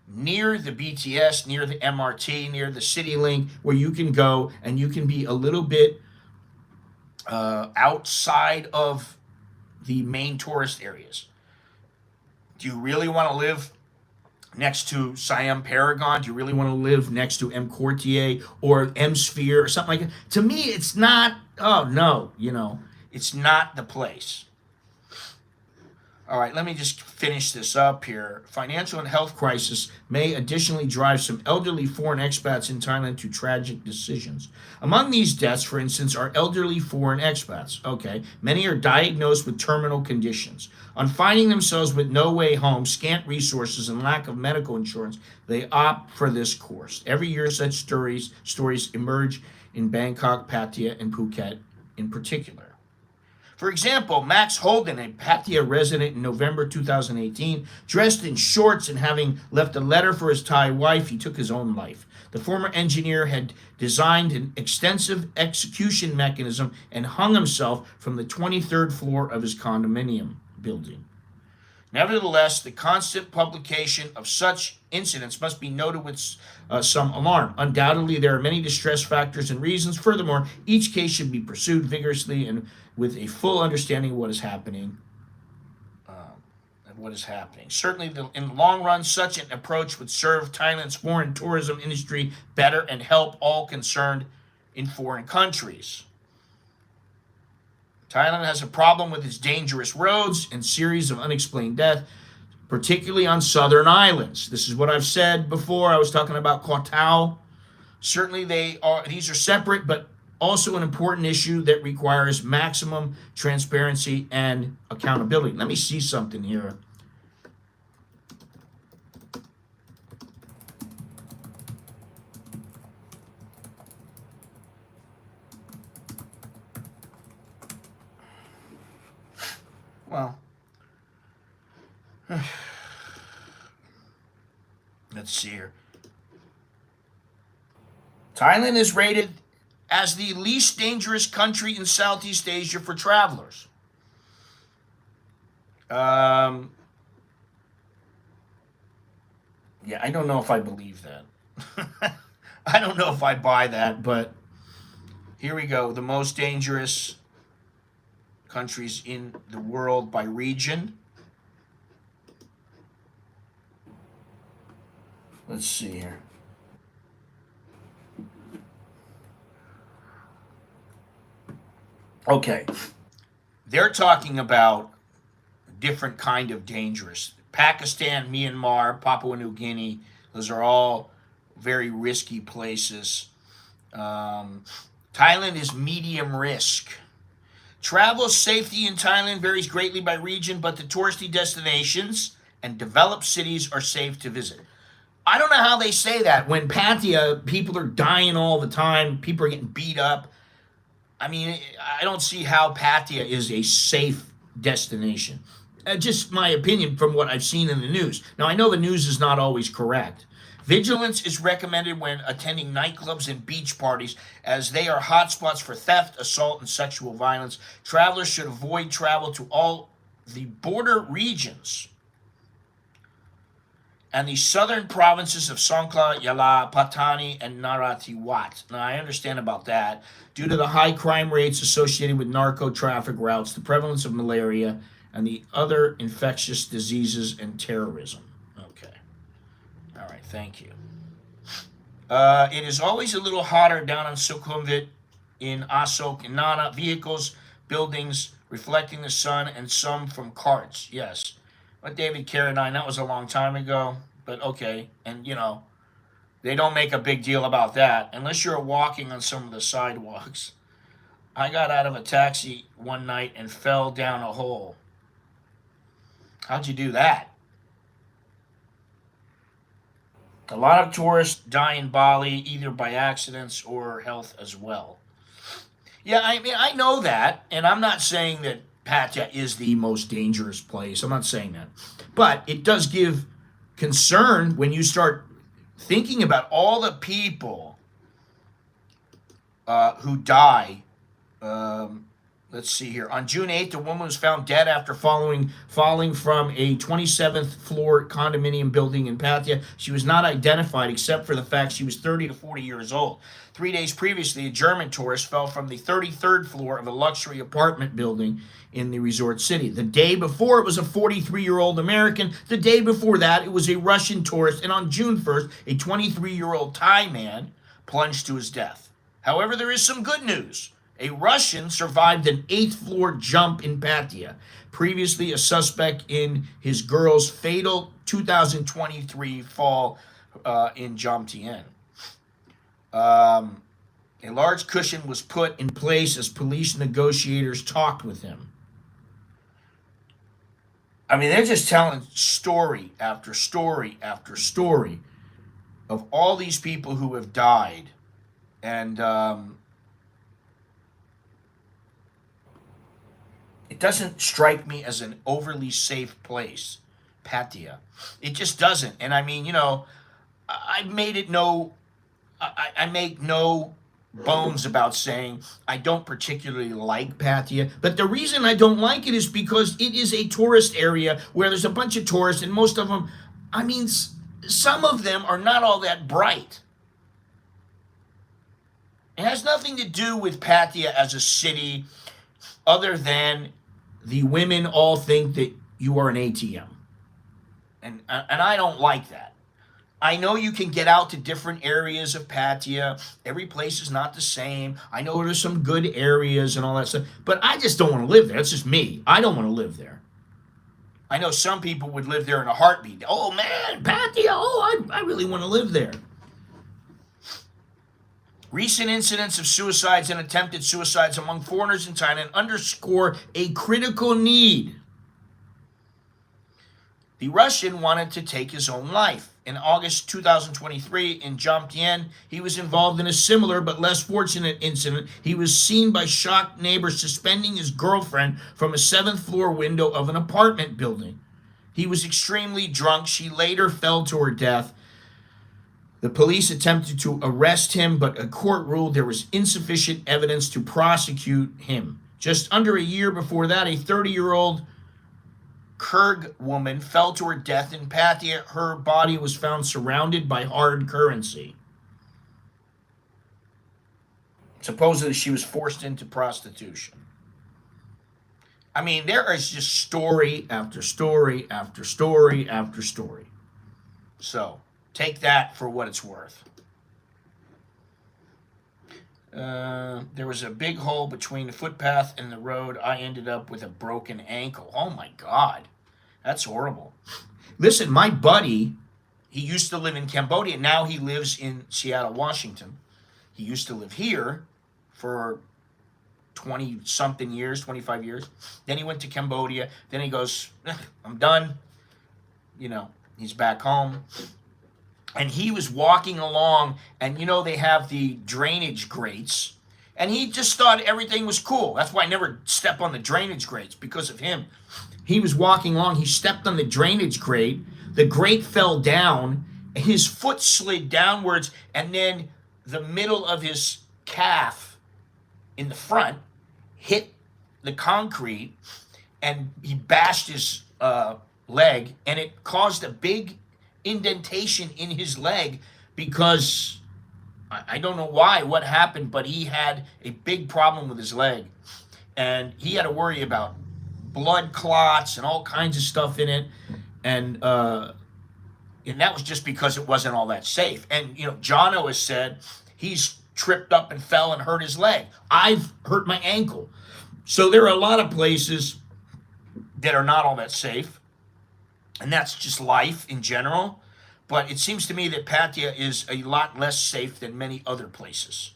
near the BTS, near the MRT, near the CityLink, where you can go and you can be a little bit outside of the main tourist areas. Do you really want to live next to Siam Paragon? Do you really want to live next to M Quartier or M Sphere or something like that? To me, it's not, oh no, it's not the place. All right, let me just finish this up here. Financial and health crisis may additionally drive some elderly foreign expats in Thailand to tragic decisions. Among these deaths, for instance, are elderly foreign expats. Okay, many are diagnosed with terminal conditions. On finding themselves with no way home, scant resources, and lack of medical insurance, they opt for this course. Every year, such stories emerge in Bangkok, Pattaya, and Phuket in particular. For example, Max Holden, a Pattaya resident in November 2018, dressed in shorts and having left a letter for his Thai wife, he took his own life. The former engineer had designed an extensive execution mechanism and hung himself from the 23rd floor of his condominium building. Nevertheless, the constant publication of such incidents must be noted with some alarm. Undoubtedly, there are many distress factors and reasons. Furthermore, each case should be pursued vigorously and with a full understanding of what is happening. Certainly, in the long run, such an approach would serve Thailand's foreign tourism industry better and help all concerned in foreign countries. Thailand has a problem with its dangerous roads and series of unexplained deaths, particularly on southern islands. This is what I've said before. I was talking about Koh Tao. Certainly, these are separate, but also an important issue that requires maximum transparency and accountability. Let me see something here. Well, let's see here. Thailand is rated as the least dangerous country in Southeast Asia for travelers. Yeah, I don't know if I believe that. I don't know if I buy that, but here we go. The most dangerous countries in the world by region. Let's see here. Okay. They're talking about different kind of dangerous. Pakistan, Myanmar, Papua New Guinea, those are all very risky places. Thailand is medium risk. Travel safety in Thailand varies greatly by region, but the touristy destinations and developed cities are safe to visit. I don't know how they say that when Pattaya, people are dying all the time, people are getting beat up. I mean, I don't see how Pattaya is a safe destination. Just my opinion from what I've seen in the news. Now, I know the news is not always correct. Vigilance is recommended when attending nightclubs and beach parties, as they are hotspots for theft, assault, and sexual violence. Travelers should avoid travel to all the border regions and the southern provinces of Songkhla, Yala, Patani, and Narathiwat. Now, I understand about that. Due to the high crime rates associated with narco traffic routes, the prevalence of malaria, and the other infectious diseases and terrorism. Okay. All right, thank you. It is always a little hotter down on Sukhumvit in Asok and Nana. Vehicles, buildings reflecting the sun, and some from carts. Yes. But David Carradine, that was a long time ago. But okay. And, they don't make a big deal about that unless you're walking on some of the sidewalks. I got out of a taxi one night and fell down a hole. How'd you do that? A lot of tourists die in Bali either by accidents or health as well. Yeah, I mean, I know that, and I'm not saying that Pattaya is the most dangerous place. I'm not saying that. But it does give concern when you start thinking about all the people who die. Let's see here. On June 8th, a woman was found dead after falling from a 27th floor condominium building in Pattaya. She was not identified except for the fact she was 30 to 40 years old. 3 days previously, a German tourist fell from the 33rd floor of a luxury apartment building in the resort city. The day before, it was a 43-year-old American. The day before that, it was a Russian tourist. And on June 1st, a 23-year-old Thai man plunged to his death. However, there is some good news. A Russian survived an 8th floor jump in Pattaya. Previously, a suspect in his girl's fatal 2023 fall in Jomtien. A large cushion was put in place as police negotiators talked with him. I mean, they're just telling story after story after story of all these people who have died. And it doesn't strike me as an overly safe place, Pattaya. It just doesn't. And I mean, I made it I make no bones about saying I don't particularly like Pattaya. But the reason I don't like it is because it is a tourist area where there's a bunch of tourists, and most of them, I mean, some of them are not all that bright. It has nothing to do with Pattaya as a city other than the women all think that you are an ATM. And I don't like that. I know you can get out to different areas of Pattaya. Every place is not the same. I know there's some good areas and all that stuff. But I just don't want to live there. That's just me. I don't want to live there. I know some people would live there in a heartbeat. Oh, man, Pattaya. Oh, I really want to live there. Recent incidents of suicides and attempted suicides among foreigners in Thailand underscore a critical need. The Russian wanted to take his own life. In August 2023, in Jomtien, he was involved in a similar but less fortunate incident. He was seen by shocked neighbors suspending his girlfriend from a 7th floor window of an apartment building. He was extremely drunk. She later fell to her death. The police attempted to arrest him, but a court ruled there was insufficient evidence to prosecute him. Just under a year before that, a 30-year-old Kyrgyz woman fell to her death in Pattaya. Her body was found surrounded by hard currency. Supposedly, she was forced into prostitution. I mean, there is just story after story after story after story. So, take that for what it's worth. There was a big hole between the footpath and the road. I ended up with a broken ankle. Oh my God. That's horrible. Listen, my buddy, he used to live in Cambodia. Now he lives in Seattle, Washington. He used to live here for 20-something years, 25 years. Then he went to Cambodia. Then he goes, I'm done. He's back home. And he was walking along, and they have the drainage grates, and he just thought everything was cool. That's why I never step on the drainage grates, because of him. He was walking along, he stepped on the drainage grate, the grate fell down, his foot slid downwards, and then the middle of his calf in the front hit the concrete, and he bashed his leg, and it caused a big indentation in his leg because I don't know why, what happened, but he had a big problem with his leg. And he had to worry about blood clots and all kinds of stuff in it. And that was just because it wasn't all that safe. And, Jono has said he's tripped up and fell and hurt his leg. I've hurt my ankle. So there are a lot of places that are not all that safe. And that's just life in general. But it seems to me that Pattaya is a lot less safe than many other places.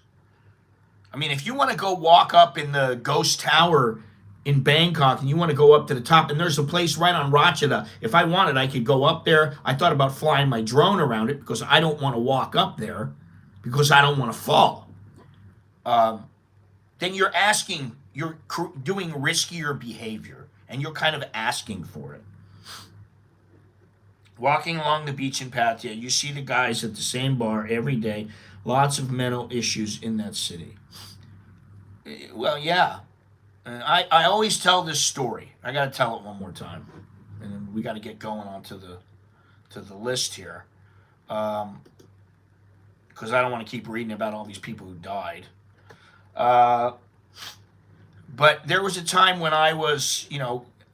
I mean, if you want to go walk up in the Ghost Tower in Bangkok and you want to go up to the top, and there's a place right on Ratchada. If I wanted, I could go up there. I thought about flying my drone around it because I don't want to walk up there because I don't want to fall. Then you're doing riskier behavior, and you're kind of asking for it. Walking along the beach in Pattaya, you see the guys at the same bar every day. Lots of mental issues in that city. Well, yeah. I always tell this story. I got to tell it one more time, and then we got to get going on to the list here, because I don't want to keep reading about all these people who died. But there was a time when I was,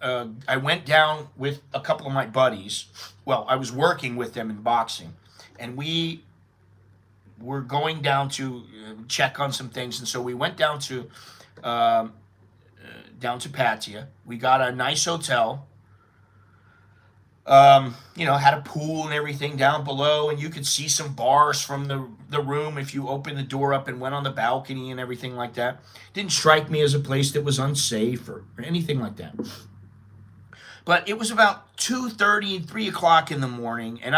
I went down with a couple of my buddies. Well, I was working with them in boxing, and we were going down to check on some things, and so we went down to Pattaya. We got a nice hotel. Had a pool and everything down below, and you could see some bars from the room if you opened the door up and went on the balcony and everything like that. Didn't strike me as a place that was unsafe or anything like that. But it was about 2:30, 3 o'clock in the morning, and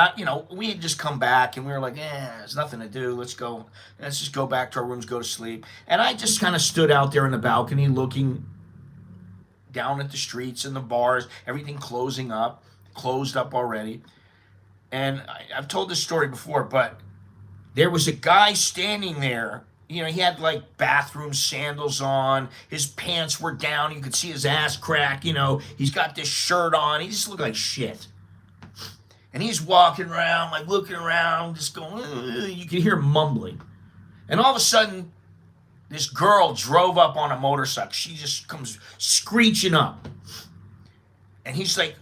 we had just come back, and we were like, there's nothing to do. Let's just go back to our rooms, go to sleep. And I just kind of stood out there in the balcony looking down at the streets and the bars, everything closed up already. And I've told this story before, but there was a guy standing there. He had like bathroom sandals on. His pants were down. You could see his ass crack. He's got this shirt on. He just looked like shit. And he's walking around, like looking around, just going, ugh. You could hear him mumbling. And all of a sudden, this girl drove up on a motorcycle. She just comes screeching up. And he's like,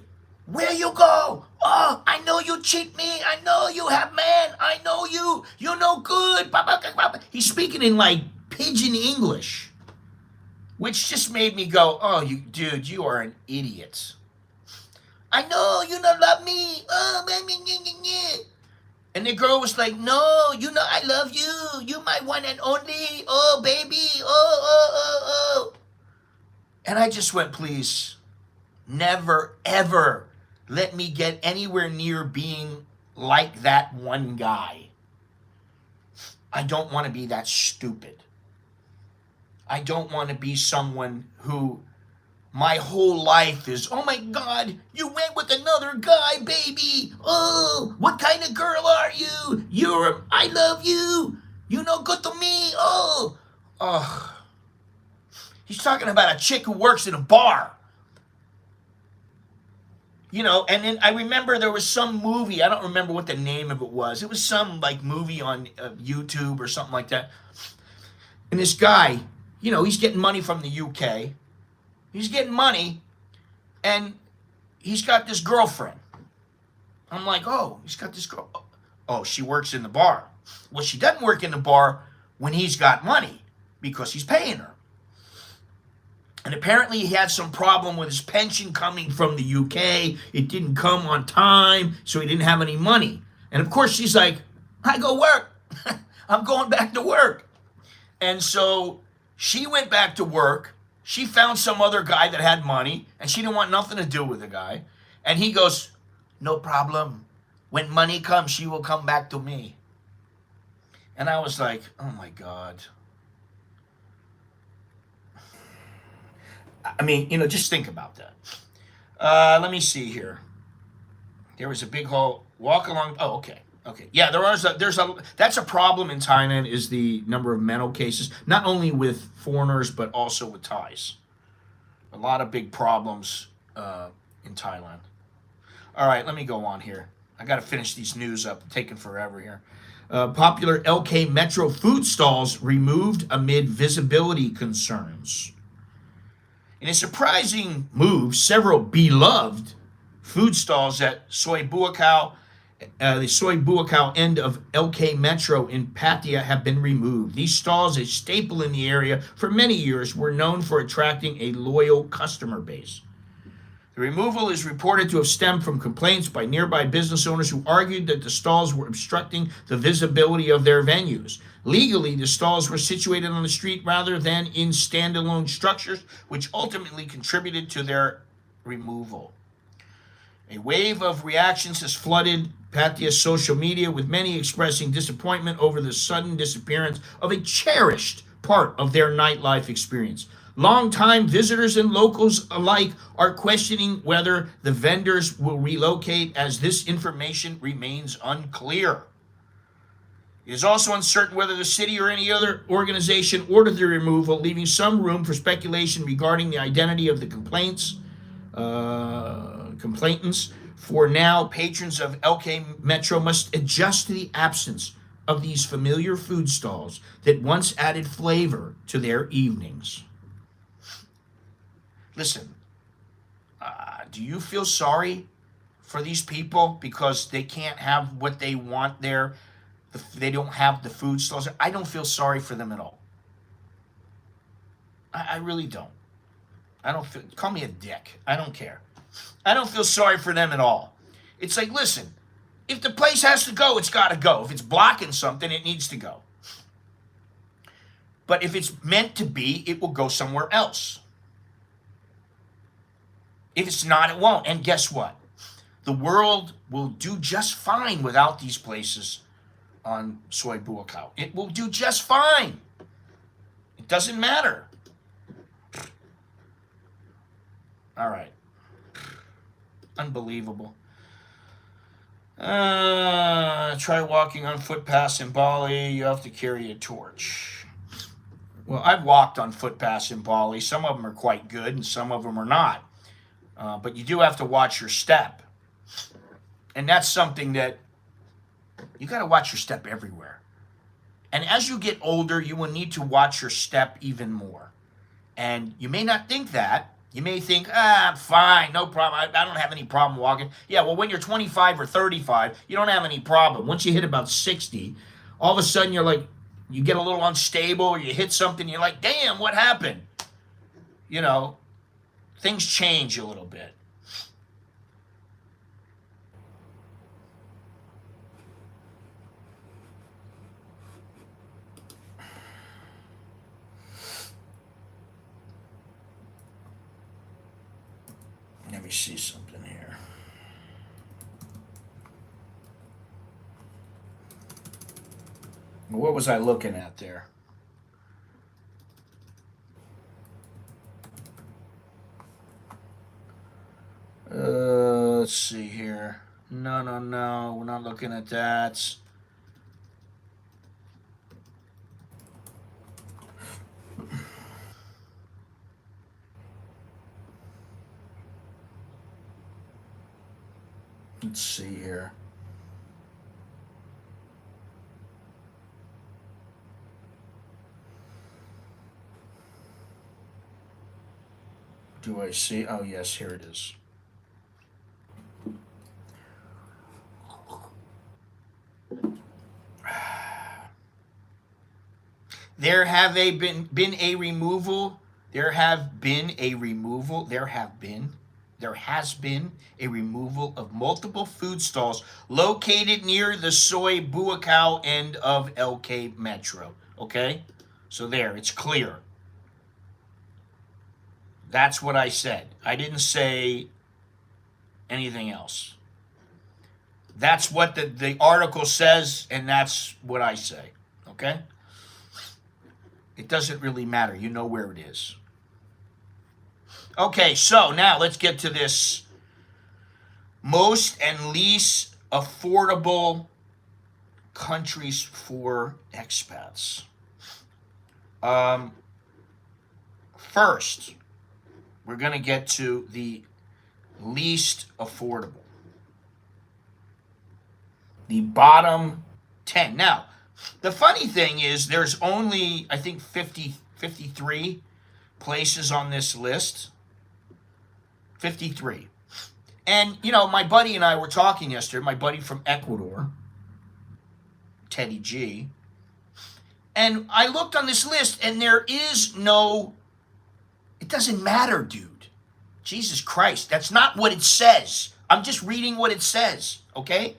where you go? Oh, I know you cheat me. I know you have man. I know you. You're no good. He's speaking in like pidgin English, which just made me go, oh, you are an idiot. I know you don't love me. Oh, and the girl was like, no, I love you. You my one and only. Oh, baby. Oh. And I just went, please, never, ever let me get anywhere near being like that one guy. I don't want to be that stupid. I don't want to be someone who my whole life is, oh my God, you went with another guy, baby. Oh, what kind of girl are you? I love you. You're no good to me. Oh. He's talking about a chick who works in a bar. And then I remember there was some movie, I don't remember what the name of it was. It was some like movie on YouTube or something like that. And this guy, he's getting money from the UK. He's getting money, and he's got this girlfriend. I'm like, oh, he's got this girl. Oh, she works in the bar. Well, she doesn't work in the bar when he's got money because he's paying her. And apparently he had some problem with his pension coming from the UK. It didn't come on time, so he didn't have any money. And of course she's like, I go work. I'm going back to work. And so she went back to work. She found some other guy that had money, and she didn't want nothing to do with the guy. And he goes, no problem. When money comes, she will come back to me. And I was like, oh my God. I mean, just think about that. Let me see here. There was a big hole. Walk along. Oh, okay. Yeah, that's a problem in Thailand is the number of mental cases, not only with foreigners, but also with Thais. A lot of big problems in Thailand. All right, let me go on here. I got to finish these news up. It's taking forever here. Popular LK Metro food stalls removed amid visibility concerns. In a surprising move, several beloved food stalls at the Soy Buakaw end of LK Metro in Pattaya have been removed. These stalls, a staple in the area for many years, were known for attracting a loyal customer base. The removal is reported to have stemmed from complaints by nearby business owners who argued that the stalls were obstructing the visibility of their venues. Legally, the stalls were situated on the street rather than in standalone structures, which ultimately contributed to their removal. A wave of reactions has flooded Pattaya's social media, with many expressing disappointment over the sudden disappearance of a cherished part of their nightlife experience. Longtime visitors and locals alike are questioning whether the vendors will relocate, as this information remains unclear. It is also uncertain whether the city or any other organization ordered the removal, leaving some room for speculation regarding the identity of the complainants. For now, patrons of LK Metro must adjust to the absence of these familiar food stalls that once added flavor to their evenings. Listen, do you feel sorry for these people because they can't have what they want there? They don't have the food stalls. I don't feel sorry for them at all. I really don't. I don't feel, call me a dick. I don't care. I don't feel sorry for them at all. It's like, listen, if the place has to go, it's got to go. If it's blocking something, it needs to go. But if it's meant to be, it will go somewhere else. If it's not, it won't. And guess what? The world will do just fine without these places on Soy Buakaw. It will do just fine. It doesn't matter. All right. Unbelievable. Try walking on footpaths in Bali. You have to carry a torch. Well, I've walked on footpaths in Bali. Some of them are quite good and some of them are not. But you do have to watch your step. And that's something that you got to watch your step everywhere. And as you get older, you will need to watch your step even more. And you may not think that. You may think, I'm fine, no problem. I don't have any problem walking. Yeah, well, when you're 25 or 35, you don't have any problem. Once you hit about 60, all of a sudden you're like, you get a little unstable or you hit something, you're like, damn, what happened? You know, things change a little bit. Let me see something here. What was I looking at there? Let's see here. No, we're not looking at that. Let's see here. Do I see? Oh, yes, here it is. There have been a removal. There has been a removal of multiple food stalls located near the Soy Buakaw end of LK Metro. Okay? So there, it's clear. That's what I said. I didn't say anything else. That's what the article says, and that's what I say. Okay? It doesn't really matter. You know where it is. Okay, so now let's get to this most and least affordable countries for expats. First, we're going to get to the least affordable. The bottom 10. Now, the funny thing is there's only, I think, 53 places on this list. 53. And, my buddy and I were talking yesterday, my buddy from Ecuador, Teddy G. And I looked on this list, and there is no, it doesn't matter, dude. Jesus Christ, that's not what it says. I'm just reading what it says, okay?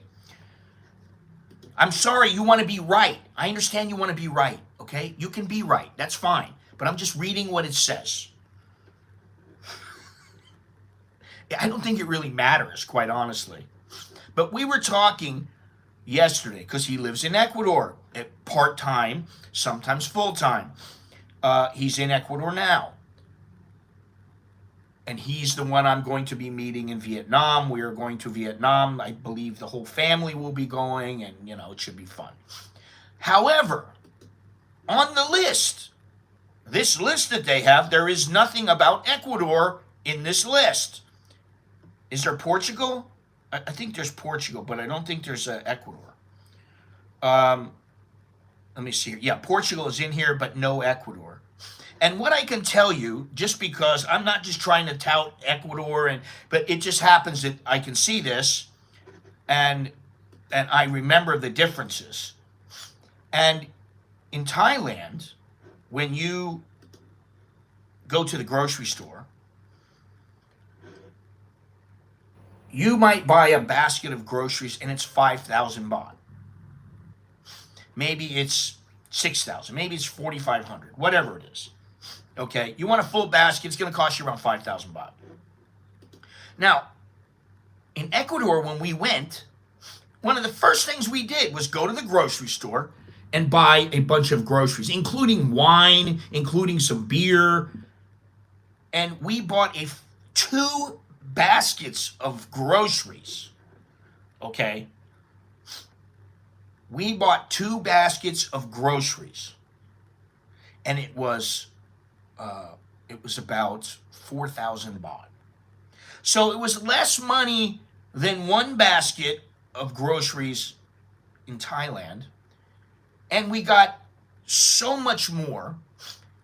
I'm sorry, you want to be right. I understand you want to be right, okay? You can be right, that's fine. But I'm just reading what it says. I don't think it really matters, quite honestly. But we were talking yesterday, because he lives in Ecuador, part-time, sometimes full-time. He's in Ecuador now. And he's the one I'm going to be meeting in Vietnam. We are going to Vietnam. I believe the whole family will be going, and, it should be fun. However, on the list, this list that they have, there is nothing about Ecuador in this list. Is there Portugal? I think there's Portugal, but I don't think there's Ecuador. Let me see here. Yeah, Portugal is in here, but no Ecuador. And what I can tell you, just because I'm not just trying to tout Ecuador, but it just happens that I can see this, and I remember the differences. And in Thailand, when you go to the grocery store, you might buy a basket of groceries and it's 5,000 baht. Maybe it's 6,000. Maybe it's 4,500. Whatever it is. Okay, you want a full basket, it's going to cost you around 5,000 baht. Now, in Ecuador, when we went, one of the first things we did was go to the grocery store and buy a bunch of groceries, including wine, including some beer. And we bought 2 baskets of groceries. Okay? We bought 2 baskets of groceries. And it was about 4,000 baht. So it was less money than one basket of groceries in Thailand. And we got so much more.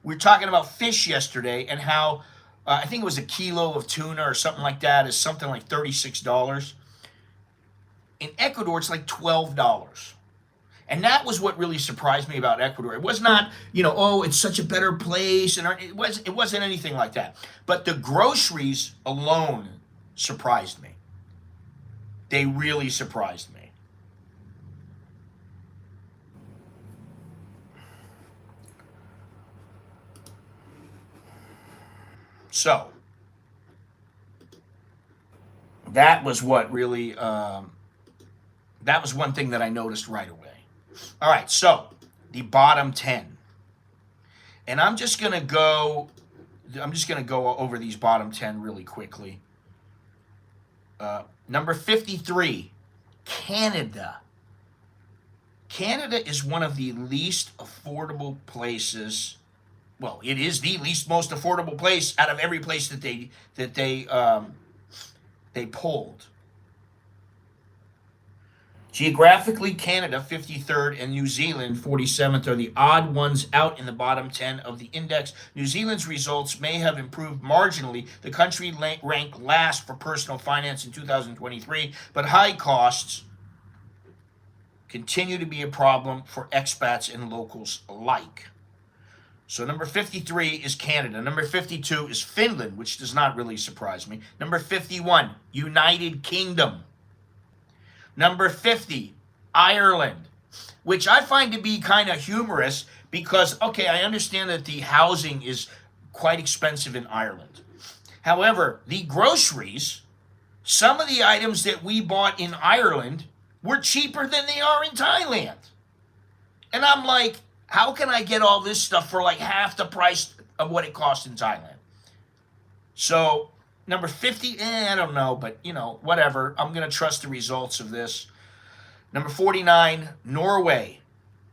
We were talking about fish yesterday and how I think it was a kilo of tuna or something like that is something like $36. In Ecuador, it's like $12. And that was what really surprised me about Ecuador. It was not, it's such a better place, and it wasn't anything like that. But the groceries alone surprised me. They really surprised me. So that was what really, that was one thing that I noticed right away. All right, so the bottom 10. And I'm just going to go over these bottom 10 really quickly. Number 53, Canada. Canada is one of the least affordable places. Well, it is the least most affordable place out of every place that they polled. Geographically, Canada, 53rd, and New Zealand, 47th, are the odd ones out in the bottom 10 of the index. New Zealand's results may have improved marginally. The country ranked last for personal finance in 2023, but high costs continue to be a problem for expats and locals alike. So number 53 is Canada. Number 52 is Finland, which does not really surprise me. Number 51, United Kingdom. Number 50, Ireland, which I find to be kind of humorous because, okay, I understand that the housing is quite expensive in Ireland. However, the groceries, some of the items that we bought in Ireland were cheaper than they are in Thailand. And I'm like, how can I get all this stuff for like half the price of what it costs in Thailand? So number 50, I don't know, but whatever. I'm going to trust the results of this. Number 49, Norway.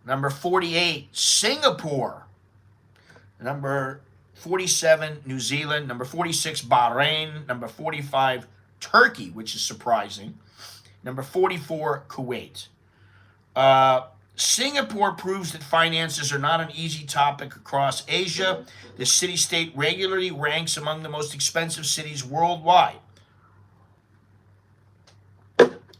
Number 48, Singapore. Number 47, New Zealand. Number 46, Bahrain. Number 45, Turkey, which is surprising. Number 44, Kuwait. Uh, Singapore proves that finances are not an easy topic across Asia. The city state regularly ranks among the most expensive cities worldwide.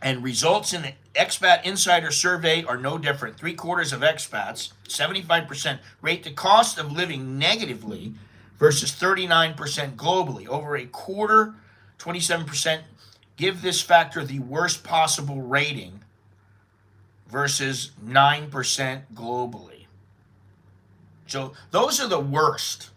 And results in the Expat Insider Survey are no different. Three-quarters of expats, 75%, rate the cost of living negatively versus 39% globally. Over a quarter, 27%, give this factor the worst possible rating versus 9% globally. So those are the worst.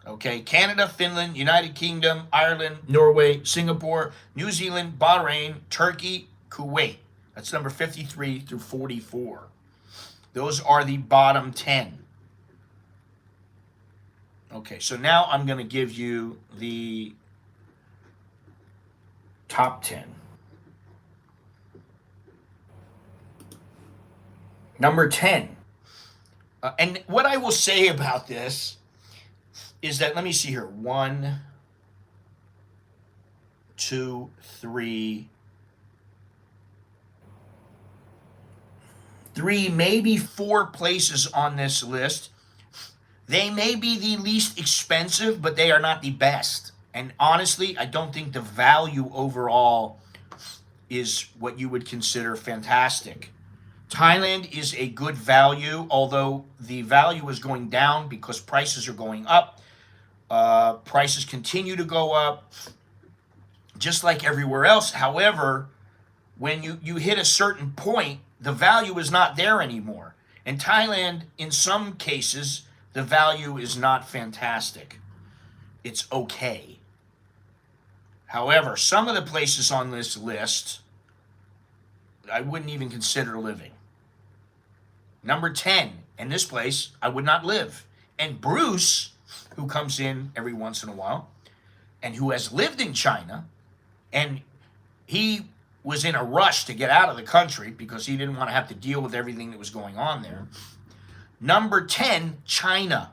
Okay, Canada, Finland, United Kingdom, Ireland, Norway, Singapore, New Zealand, Bahrain, Turkey, Kuwait. That's number 53 through 44. Those are the bottom 10. Okay, so now I'm going to give you the top 10. Number 10. And what I will say about this is that, let me see here. 1, 2, 3, maybe 4 places on this list. They may be the least expensive, but they are not the best. And honestly, I don't think the value overall is what you would consider fantastic. Thailand is a good value, although the value is going down because prices are going up. Prices continue to go up, just like everywhere else. However, when you hit a certain point, the value is not there anymore. In Thailand, in some cases, the value is not fantastic. It's okay. However, some of the places on this list, I wouldn't even consider living. Number 10, in this place, I would not live. And Bruce, who comes in every once in a while, and who has lived in China, and he was in a rush to get out of the country because he didn't want to have to deal with everything that was going on there. Number 10, China.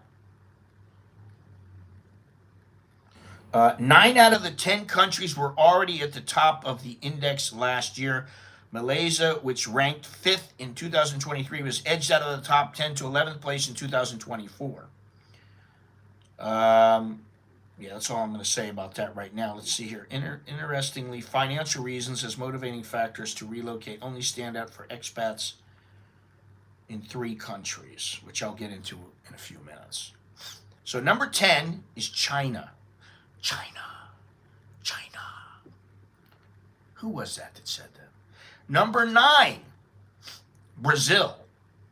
9 out of the 10 countries were already at the top of the index last year. Malaysia, which ranked 5th in 2023, was edged out of the top 10 to 11th place in 2024. Yeah, that's all I'm going to say about that right now. Let's see here. Interestingly, financial reasons as motivating factors to relocate only stand out for expats in 3 countries, which I'll get into in a few minutes. So number 10 is China. China. Who was that said that? Number 9, Brazil.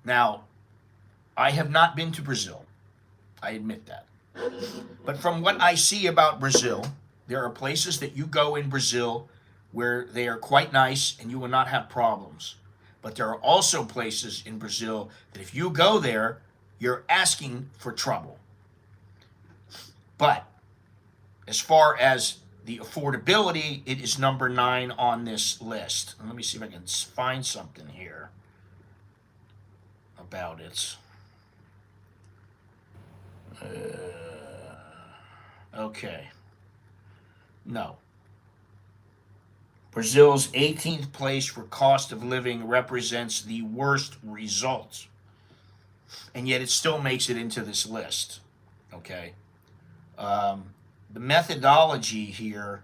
Now, I have not been to Brazil. I admit that. But from what I see about Brazil, there are places that you go in Brazil where they are quite nice and you will not have problems. But there are also places in Brazil that if you go there, you're asking for trouble. But as far as the affordability, it is number 9 on this list. Let me see if I can find something here about it. Okay. No. Brazil's 18th place for cost of living represents the worst results. And yet it still makes it into this list. Okay. The methodology here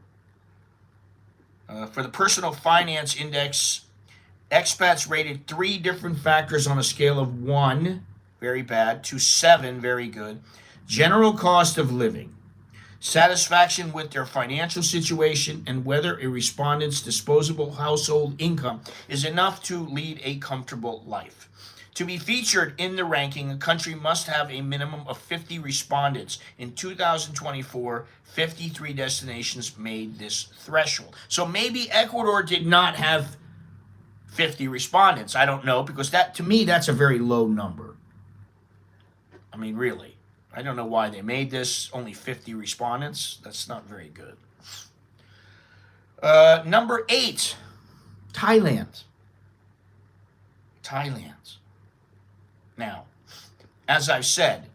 for the Personal Finance Index, expats rated 3 different factors on a scale of 1, very bad, to 7, very good. General cost of living, satisfaction with their financial situation, and whether a respondent's disposable household income is enough to lead a comfortable life. To be featured in the ranking, a country must have a minimum of 50 respondents. In 2024, 53 destinations made this threshold. So maybe Ecuador did not have 50 respondents. I don't know, because that, to me, that's a very low number. I mean, really. I don't know why they made this only 50 respondents. That's not very good. Number 8, Thailand. Now, as I've said,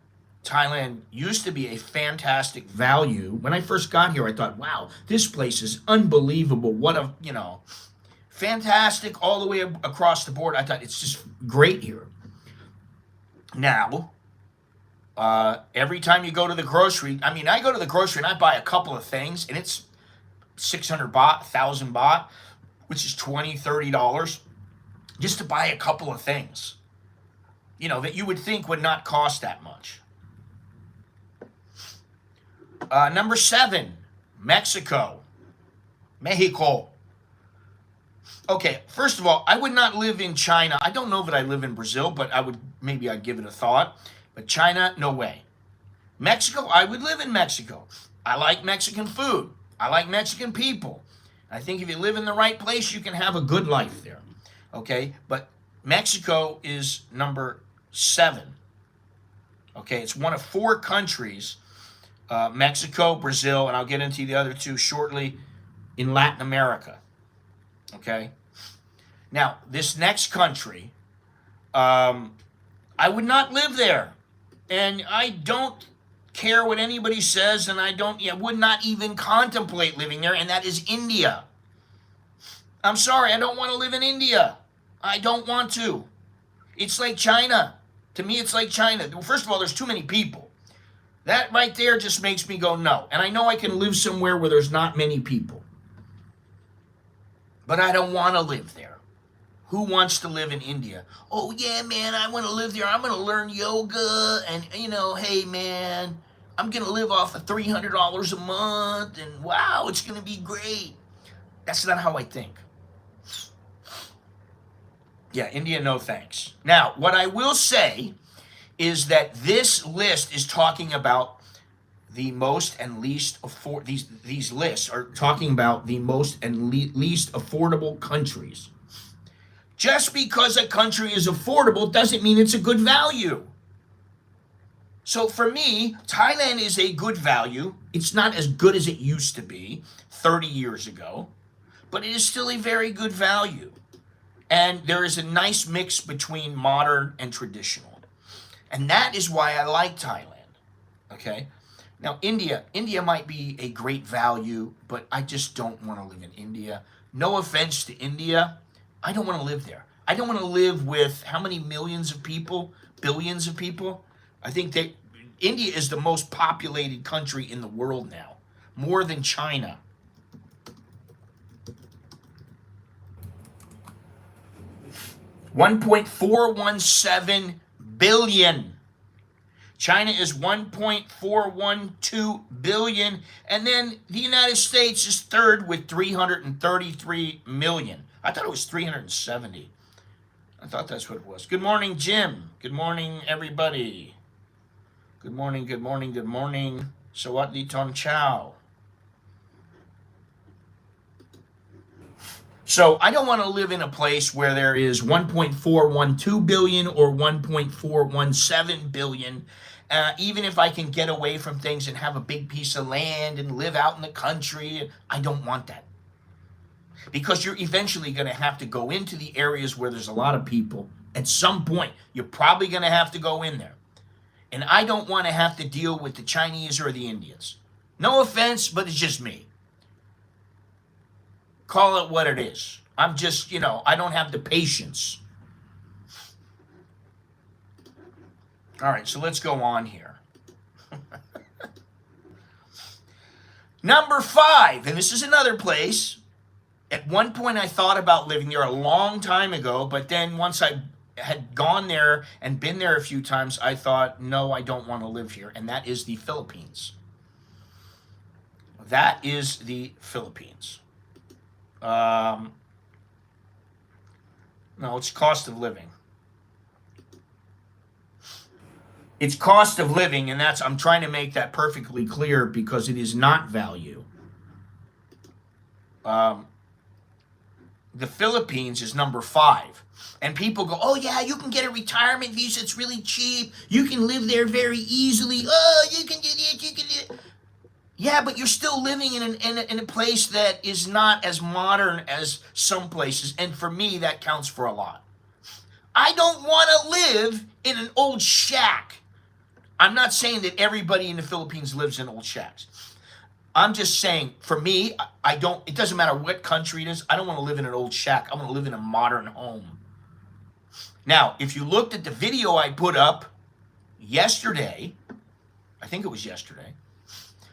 Thailand used to be a fantastic value. When I first got here, I thought, wow, this place is unbelievable. What a, fantastic all the way across the board. I thought it's just great here. Now, every time you go to the grocery, I mean, I go to the grocery and I buy a couple of things, and it's 600 baht, 1,000 baht, which is $20, $30, just to buy a couple of things, that you would think would not cost that much. Number 7, Mexico. Okay, first of all, I would not live in China. I don't know that I live in Brazil, but I'd give it a thought. But China, no way. Mexico, I would live in Mexico. I like Mexican food. I like Mexican people. I think if you live in the right place, you can have a good life there. Okay, but Mexico is number 7. Okay, it's one of 4 countries, Mexico, Brazil, and I'll get into the other 2 shortly, in Latin America. Okay, now this next country, I would not live there, and I don't care what anybody says, and I would not even contemplate living there, and that is India. I'm sorry, I don't want to live in India. I don't want to. It's like China. To me, it's like China. Well, first of all, there's too many people. That right there just makes me go no. And I know I can live somewhere where there's not many people. But I don't want to live there. Who wants to live in India? Oh, yeah, man, I want to live there. I'm going to learn yoga. And, hey, man, I'm going to live off of $300 a month. And, wow, it's going to be great. That's not how I think. Yeah, India, no thanks. Now, what I will say is that this list is talking about the most and least these lists are talking about the most and least affordable countries. Just because a country is affordable doesn't mean it's a good value. So for me, Thailand is a good value. It's not as good as it used to be 30 years ago, but it is still a very good value. And there is a nice mix between modern and traditional. And that is why I like Thailand. Okay? Now, India might be a great value, but I just don't want to live in India. No offense to India. I don't want to live there. I don't want to live with how many millions of people? Billions of people? I think that India is the most populated country in the world now. More than China. $1.417 billion. China is 1.412 billion, and then the United States is third with 333 million. I thought it was 370. I thought that's what it was. Good morning, Jim. Good morning, everybody. Good morning, good morning, good morning. Sawatdee Ton Chow. So I don't want to live in a place where there is 1.412 billion or 1.417 billion. Even if I can get away from things and have a big piece of land and live out in the country, I don't want that. Because you're eventually going to have to go into the areas where there's a lot of people. At some point, you're probably going to have to go in there. And I don't want to have to deal with the Chinese or the Indians. No offense, but it's just me. Call it what it is. I'm just, I don't have the patience. All right, so let's go on here. Number 5, and this is another place. At one point, I thought about living there a long time ago, but then once I had gone there and been there a few times, I thought, no, I don't want to live here, and that is the Philippines. That is the Philippines. No, it's cost of living. It's cost of living, and I'm trying to make that perfectly clear because it is not value. The Philippines is number 5. And people go, oh yeah, you can get a retirement visa, it's really cheap. You can live there very easily. Oh, you can do it, you can do it. Yeah, but you're still living in a place that is not as modern as some places. And for me, that counts for a lot. I don't want to live in an old shack. I'm not saying that everybody in the Philippines lives in old shacks. I'm just saying, for me, I don't, it doesn't matter what country it is. I don't want to live in an old shack. I want to live in a modern home. Now, if you looked at the video I put up yesterday, I think it was yesterday,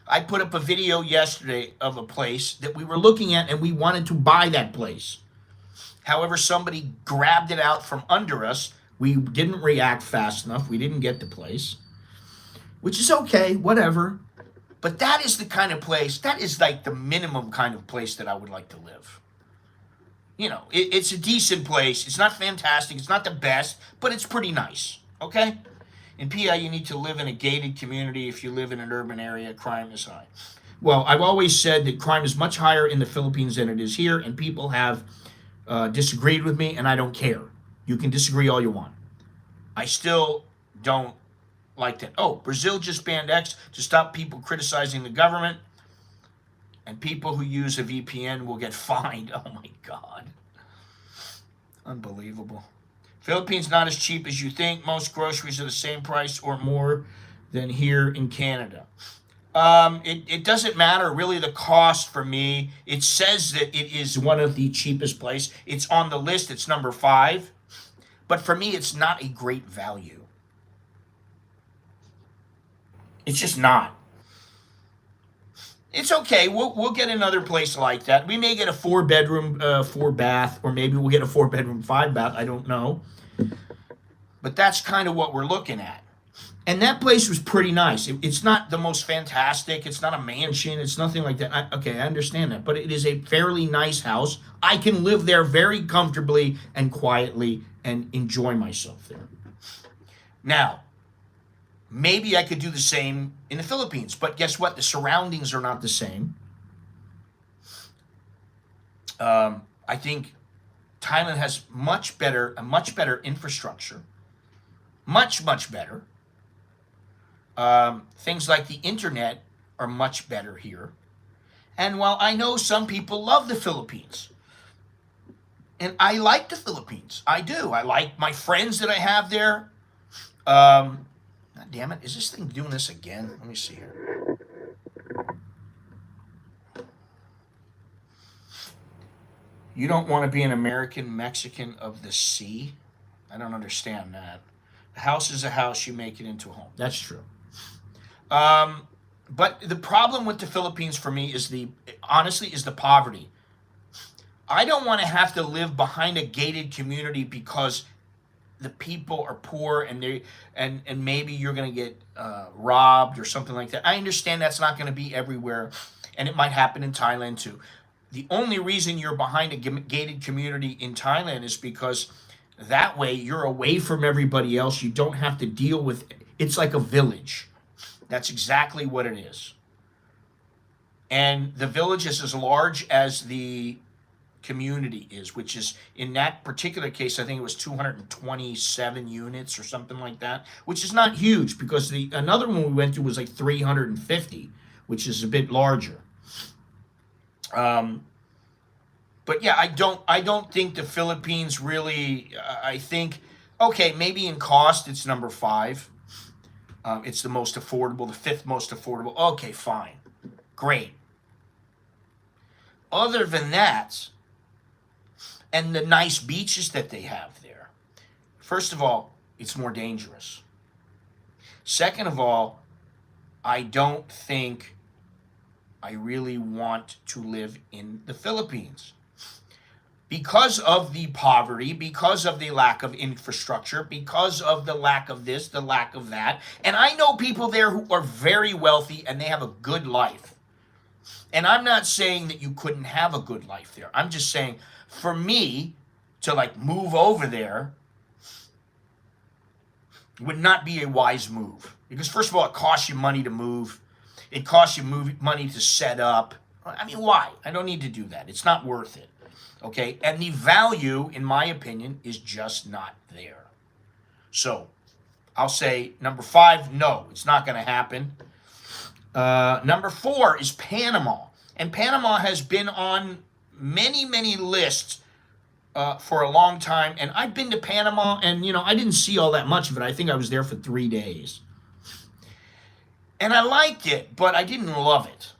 I put up a video yesterday of a place that we were looking at and we wanted to buy that place. However, somebody grabbed it out from under us. We didn't react fast enough. We didn't get the place, which is okay, whatever. But that is the kind of place, that is like the minimum kind of place that I would like to live. You know, it's a decent place. It's not fantastic. It's not the best, but it's pretty nice, okay? In PI, you need to live in a gated community. If you live in an urban area, crime is high. Well, I've always said that crime is much higher in the Philippines than it is here, and people have disagreed with me, and I don't care. You can disagree all you want. I still don't like that. Oh, Brazil just banned X to stop people criticizing the government, and people who use a VPN will get fined. Oh my God. Unbelievable. Philippines not as cheap as you think. Most groceries are the same price or more than here in Canada. It doesn't matter really the cost for me. It says that it is one of the cheapest place. It's on the list. It's number 5. But for me, it's not a great value. It's just not. It's okay. We'll get another place like that. We may get a 4-bedroom, 4-bath, or maybe we'll get a 4-bedroom, 5-bath. I don't know. But that's kind of what we're looking at. And that place was pretty nice. It's not the most fantastic. It's not a mansion. It's nothing like that. I understand that. But it is a fairly nice house. I can live there very comfortably and quietly and enjoy myself there. Now, maybe I could do the same in the Philippines. But guess what? The surroundings are not the same. I think Thailand has a much better infrastructure. Much better. Things like the internet are much better here. And while I know some people love the Philippines, and I like the Philippines, I do. I like my friends that I have there. God damn it, is this thing doing this again? Let me see here. You don't want to be an American Mexican of the sea? I don't understand that. A house is a house, you make it into a home. That's true. But the problem with the Philippines for me is honestly the poverty. I don't want to have to live behind a gated community because the people are poor and maybe you're going to get robbed or something like that. I understand that's not going to be everywhere, and it might happen in Thailand too. The only reason you're behind a gated community in Thailand is because that way you're away from everybody else. You don't have to deal with it. It's like a village. That's exactly what it is. And the village is as large as the community is, which is, in that particular case, I think it was 227 units or something like that, which is not huge because another one we went to was like 350, which is a bit larger. But yeah, I don't think the Philippines really, I think, okay, maybe in cost it's number 5. It's the most affordable, the 5th most affordable. Okay, fine. Great. Other than that, and the nice beaches that they have there, first of all, it's more dangerous. Second of all, I don't think I really want to live in the Philippines. Because of the poverty, because of the lack of infrastructure, because of the lack of this, the lack of that. And I know people there who are very wealthy and they have a good life. And I'm not saying that you couldn't have a good life there. I'm just saying, for me to move over there would not be a wise move. Because first of all, it costs you money to move. It costs you money to set up. I mean, why? I don't need to do that. It's not worth it. Okay, and the value, in my opinion, is just not there. So, I'll say number 5, no, it's not going to happen. Number 4 is Panama. And Panama has been on many lists for a long time. And I've been to Panama, and, I didn't see all that much of it. I think I was there for 3 days. And I liked it, but I didn't love it.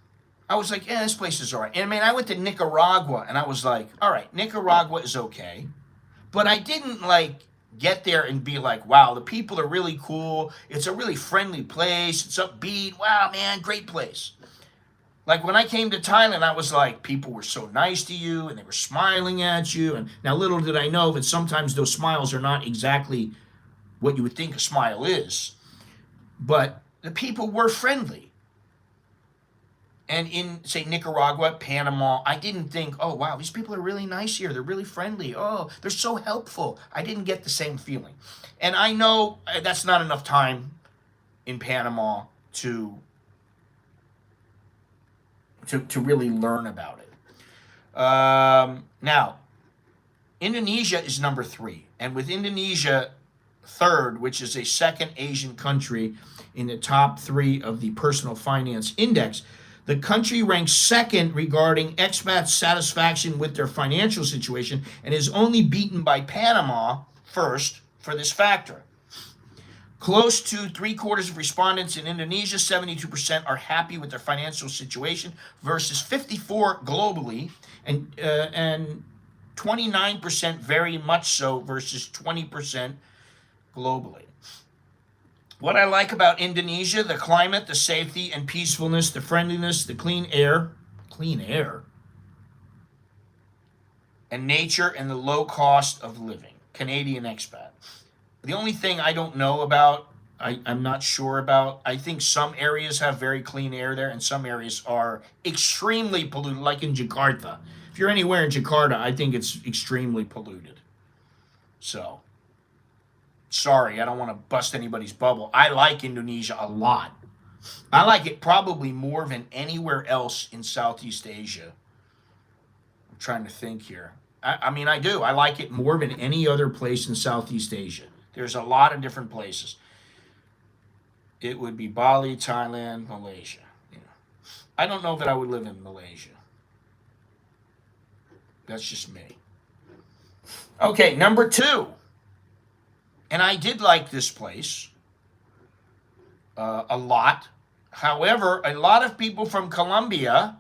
I was like, yeah, this place is all right. And I mean, I went to Nicaragua, and I was like, all right, Nicaragua is okay. But I didn't like get there and be like, wow, the people are really cool. It's a really friendly place. It's upbeat. Wow, man, great place. Like when I came to Thailand, I was like, people were so nice to you and they were smiling at you. And now little did I know that sometimes those smiles are not exactly what you would think a smile is. But the people were friendly. And in, say, Nicaragua, Panama, I didn't think, oh, wow, these people are really nice here. They're really friendly. Oh, they're so helpful. I didn't get the same feeling. And I know that's not enough time in Panama to really learn about it. Now, Indonesia is number 3. And with Indonesia third, which is a second Asian country in the top 3 of the Personal Finance Index, the country ranks second regarding expats' satisfaction with their financial situation and is only beaten by Panama first for this factor. Close to 3/4 of respondents in Indonesia, 72%, are happy with their financial situation versus 54% globally, and 29% very much so versus 20% globally. What I like about Indonesia, the climate, the safety and peacefulness, the friendliness, the clean air, and nature, and the low cost of living. Canadian expat. The only thing I don't know about, I'm not sure about, I think some areas have very clean air there and some areas are extremely polluted, like in Jakarta. If you're anywhere in Jakarta, I think it's extremely polluted. So, sorry, I don't want to bust anybody's bubble. I like Indonesia a lot. I like it probably more than anywhere else in Southeast Asia. I'm trying to think here. I mean, I do. I like it more than any other place in Southeast Asia. There's a lot of different places. It would be Bali, Thailand, Malaysia. You know. I don't know that I would live in Malaysia. That's just me. Okay, number 2. And I did like this place a lot. However, a lot of people from Colombia,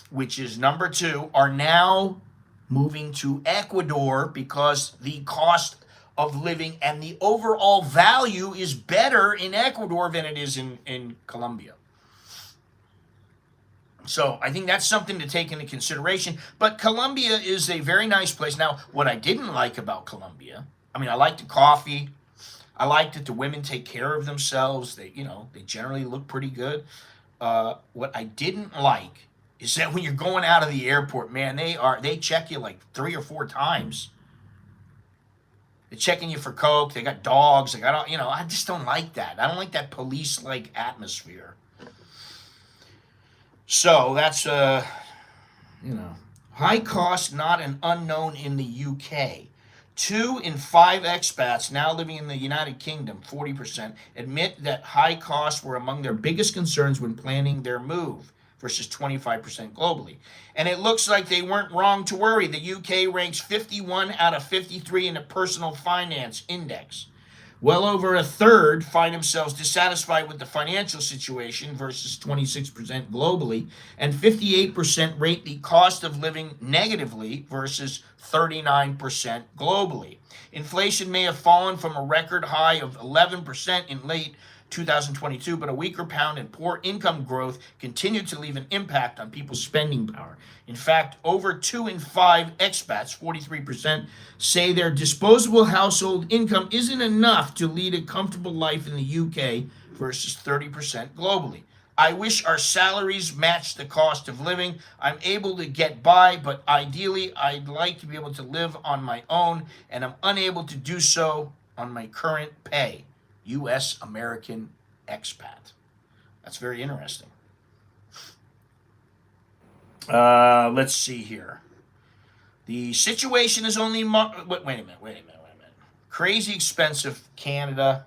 which is number 2, are now moving to Ecuador because the cost of living and the overall value is better in Ecuador than it is in Colombia. So I think that's something to take into consideration. But Colombia is a very nice place. Now, what I didn't like about Colombia, I mean, I liked the coffee. I liked that the women take care of themselves. They generally look pretty good. What I didn't like is that when you're going out of the airport, man, they check you like 3 or 4 times. They're checking you for coke. They got dogs. Like I just don't like that. I don't like that police-like atmosphere. So that's high cost, not an unknown in the UK. 2 in 5 expats now living in the United Kingdom, 40%, admit that high costs were among their biggest concerns when planning their move, versus 25% globally. And it looks like they weren't wrong to worry. The UK ranks 51 out of 53 in the Personal Finance Index. Well over a third find themselves dissatisfied with the financial situation versus 26% globally, and 58% rate the cost of living negatively versus 39% globally. Inflation may have fallen from a record high of 11% in late 2022, but a weaker pound and poor income growth continue to leave an impact on people's spending power. In fact, over 2 in 5 expats, 43%, say their disposable household income isn't enough to lead a comfortable life in the UK versus 30% globally. I wish our salaries matched the cost of living. I'm able to get by, but ideally I'd like to be able to live on my own, and I'm unable to do so on my current pay. U.S. American expat. That's very interesting. Let's see here. The situation is only... Wait a minute. Crazy expensive Canada.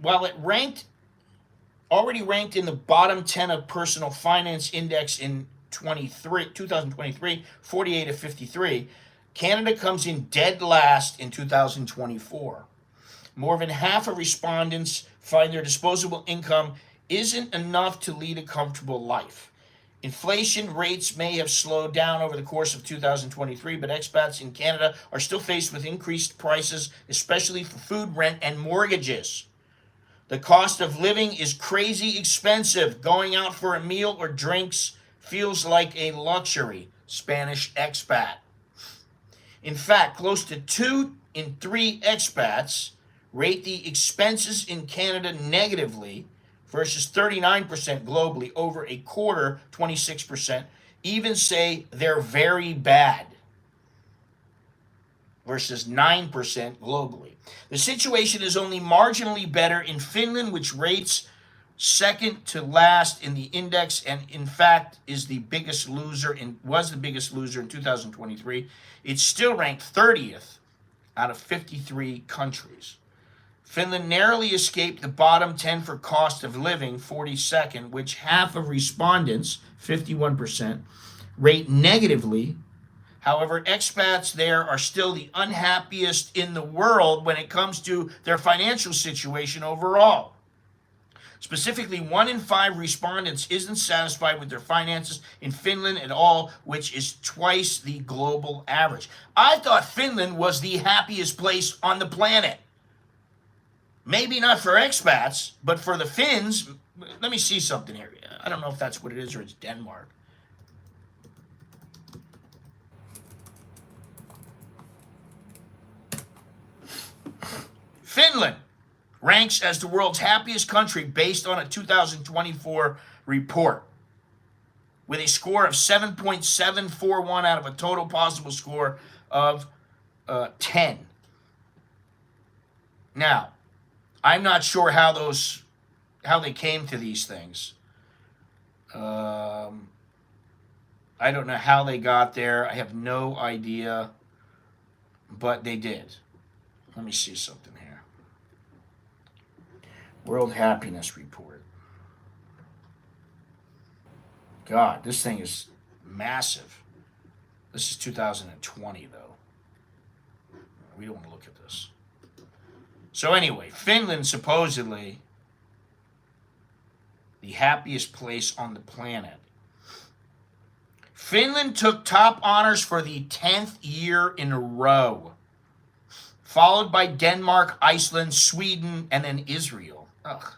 While it already ranked in the bottom 10 of Personal Finance Index in 2023, 48 of 53, Canada comes in dead last in 2024. More than half of respondents find their disposable income isn't enough to lead a comfortable life. Inflation rates may have slowed down over the course of 2023, but expats in Canada are still faced with increased prices, especially for food, rent, and mortgages. The cost of living is crazy expensive. Going out for a meal or drinks feels like a luxury. Spanish expat. In fact, close to 2 in 3 expats rate the expenses in Canada negatively versus 39% globally. Over a quarter, 26%, even say they're very bad versus 9% globally. The situation is only marginally better in Finland, which rates second to last in the index, and in fact was the biggest loser in 2023. It's still ranked 30th out of 53 countries. Finland narrowly escaped the bottom 10 for cost of living, 42nd, which half of respondents, 51%, rate negatively. However, expats there are still the unhappiest in the world when it comes to their financial situation overall. Specifically, 1 in 5 respondents isn't satisfied with their finances in Finland at all, which is twice the global average. I thought Finland was the happiest place on the planet. Maybe not for expats, but for the Finns. Let me see something here. I don't know if that's what it is or it's Denmark. Finland ranks as the world's happiest country based on a 2024 report with a score of 7.741 out of a total possible score of 10. Now, I'm not sure how they came to these things. I don't know how they got there. I have no idea, but they did. Let me see something here. World Happiness Report. God, this thing is massive. This is 2020, though. We don't want to look at this. So anyway, Finland supposedly the happiest place on the planet. Finland took top honors for the 10th year in a row, followed by Denmark, Iceland, Sweden, and then Israel. Ugh,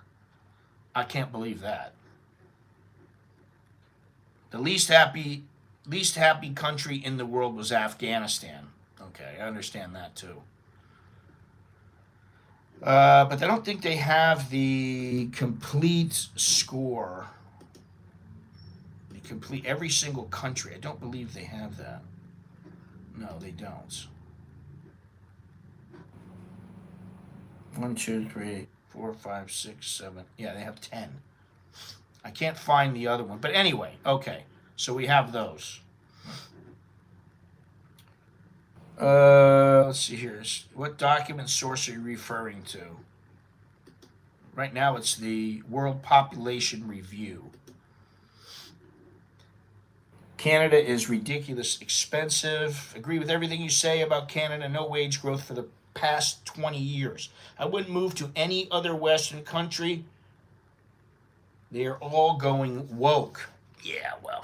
I can't believe that. The least happy country in the world was Afghanistan. Okay, I understand that too. But I don't think they have the complete score. The complete every single country. I don't believe they have that. No, they don't. 1, 2, 3, 4, 5, 6, 7. Yeah, they have 10. I can't find the other one. But anyway, okay. So we have those. Let's see here. What document source are you referring to? Right now it's the World Population Review. Canada is ridiculous expensive. Agree with everything you say about Canada. No wage growth for the past 20 years. I wouldn't move to any other Western country. They are all going woke. Yeah, well,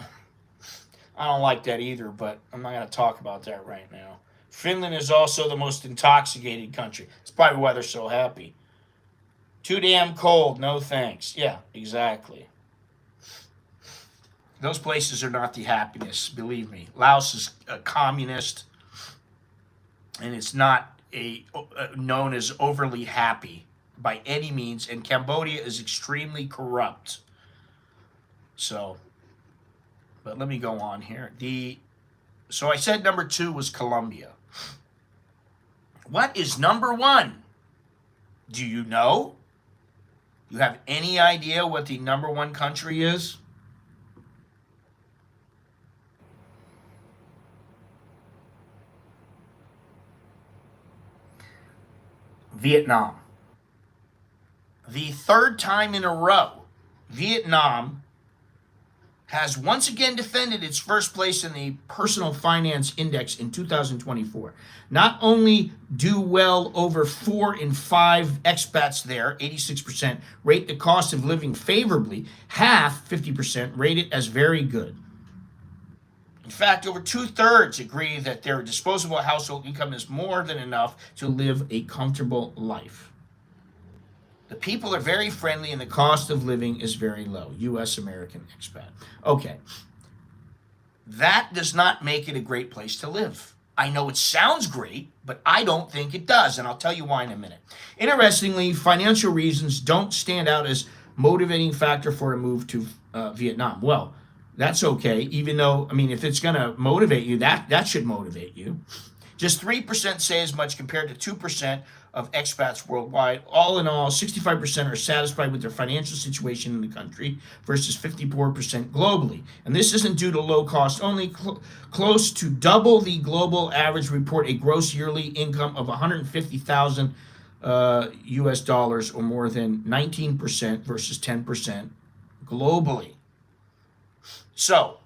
I don't like that either, but I'm not going to talk about that right now. Finland is also the most intoxicated country. It's probably why they're so happy. Too damn cold, no thanks. Yeah, exactly. Those places are not the happiness, believe me. Laos is a communist, and it's not known as overly happy by any means, and Cambodia is extremely corrupt. So, but let me go on here. So I said number 2 was Colombia. What is number 1? Do you know? You have any idea what the number 1 country is? Vietnam. The 3rd time in a row, Vietnam has once again defended its first place in the Personal Finance Index in 2024. Not only do well over 4 in 5 expats there, 86%, rate the cost of living favorably, half, 50%, rate it as very good. In fact, over 2/3 agree that their disposable household income is more than enough to live a comfortable life. The people are very friendly and the cost of living is very low. U.S. American expat. Okay. That does not make it a great place to live. I know it sounds great, but I don't think it does, and I'll tell you why in a minute. Interestingly, financial reasons don't stand out as motivating factor for a move to Vietnam. Well, that's okay, even though, I mean, if it's going to motivate you, that should motivate you. Just 3% say as much compared to 2% of expats worldwide. All in all, 65% are satisfied with their financial situation in the country versus 54% globally. And this isn't due to low cost only. Close to double the global average report a gross yearly income of 150,000 US dollars, or more than 19% versus 10% globally. So,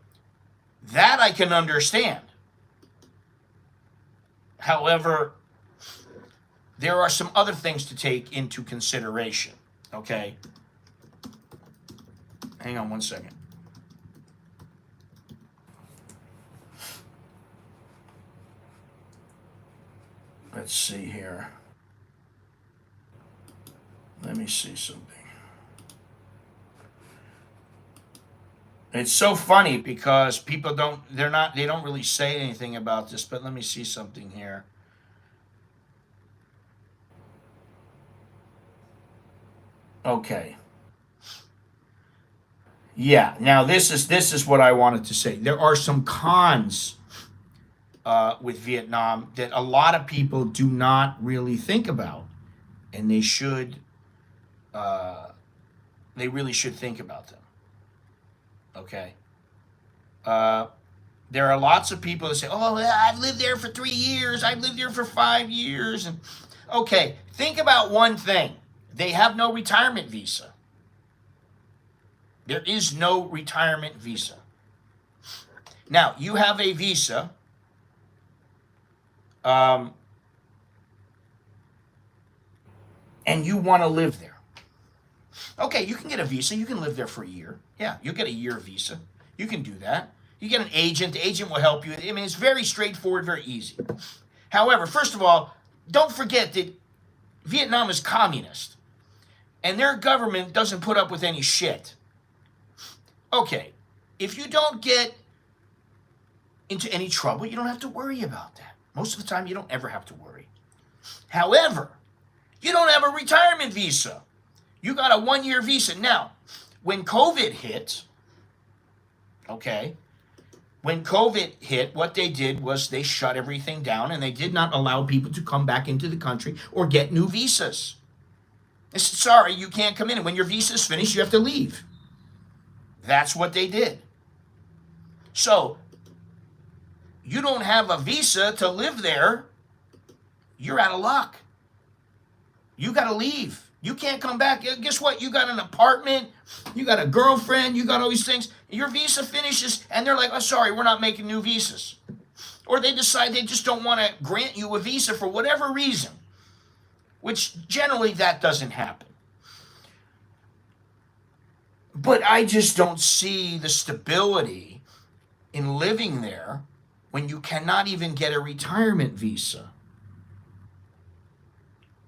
that I can understand. However, there are some other things to take into consideration, okay? Hang on one second. Let's see here. Let me see something. It's so funny because people they don't really say anything about this, but let me see something here. Okay. Yeah. Now this is what I wanted to say. There are some cons with Vietnam that a lot of people do not really think about, and they should. They really should think about them. Okay. There are lots of people that say, "Oh, I've lived there for 3 years. I've lived there for 5 years." And okay, think about one thing. They have no retirement visa. There is no retirement visa. Now, you have a visa. And you want to live there. Okay, you can get a visa. You can live there for a year. Yeah, you get a year visa. You can do that. You get an agent. The agent will help you. I mean, it's very straightforward, very easy. However, first of all, don't forget that Vietnam is communist. And their government doesn't put up with any shit. Okay, if you don't get into any trouble, you don't have to worry about that. Most of the time, you don't ever have to worry. However, you don't have a retirement visa. You got a 1-year visa. Now, when COVID hit, when COVID hit, what they did was they shut everything down and they did not allow people to come back into the country or get new visas. They said, sorry, you can't come in. And when your visa is finished, you have to leave. That's what they did. So, you don't have a visa to live there, you're out of luck. You got to leave. You can't come back. Guess what? You got an apartment, you got a girlfriend, you got all these things. Your visa finishes, and they're like, oh, sorry, we're not making new visas. Or they decide they just don't want to grant you a visa for whatever reason, which generally that doesn't happen. But I just don't see the stability in living there when you cannot even get a retirement visa.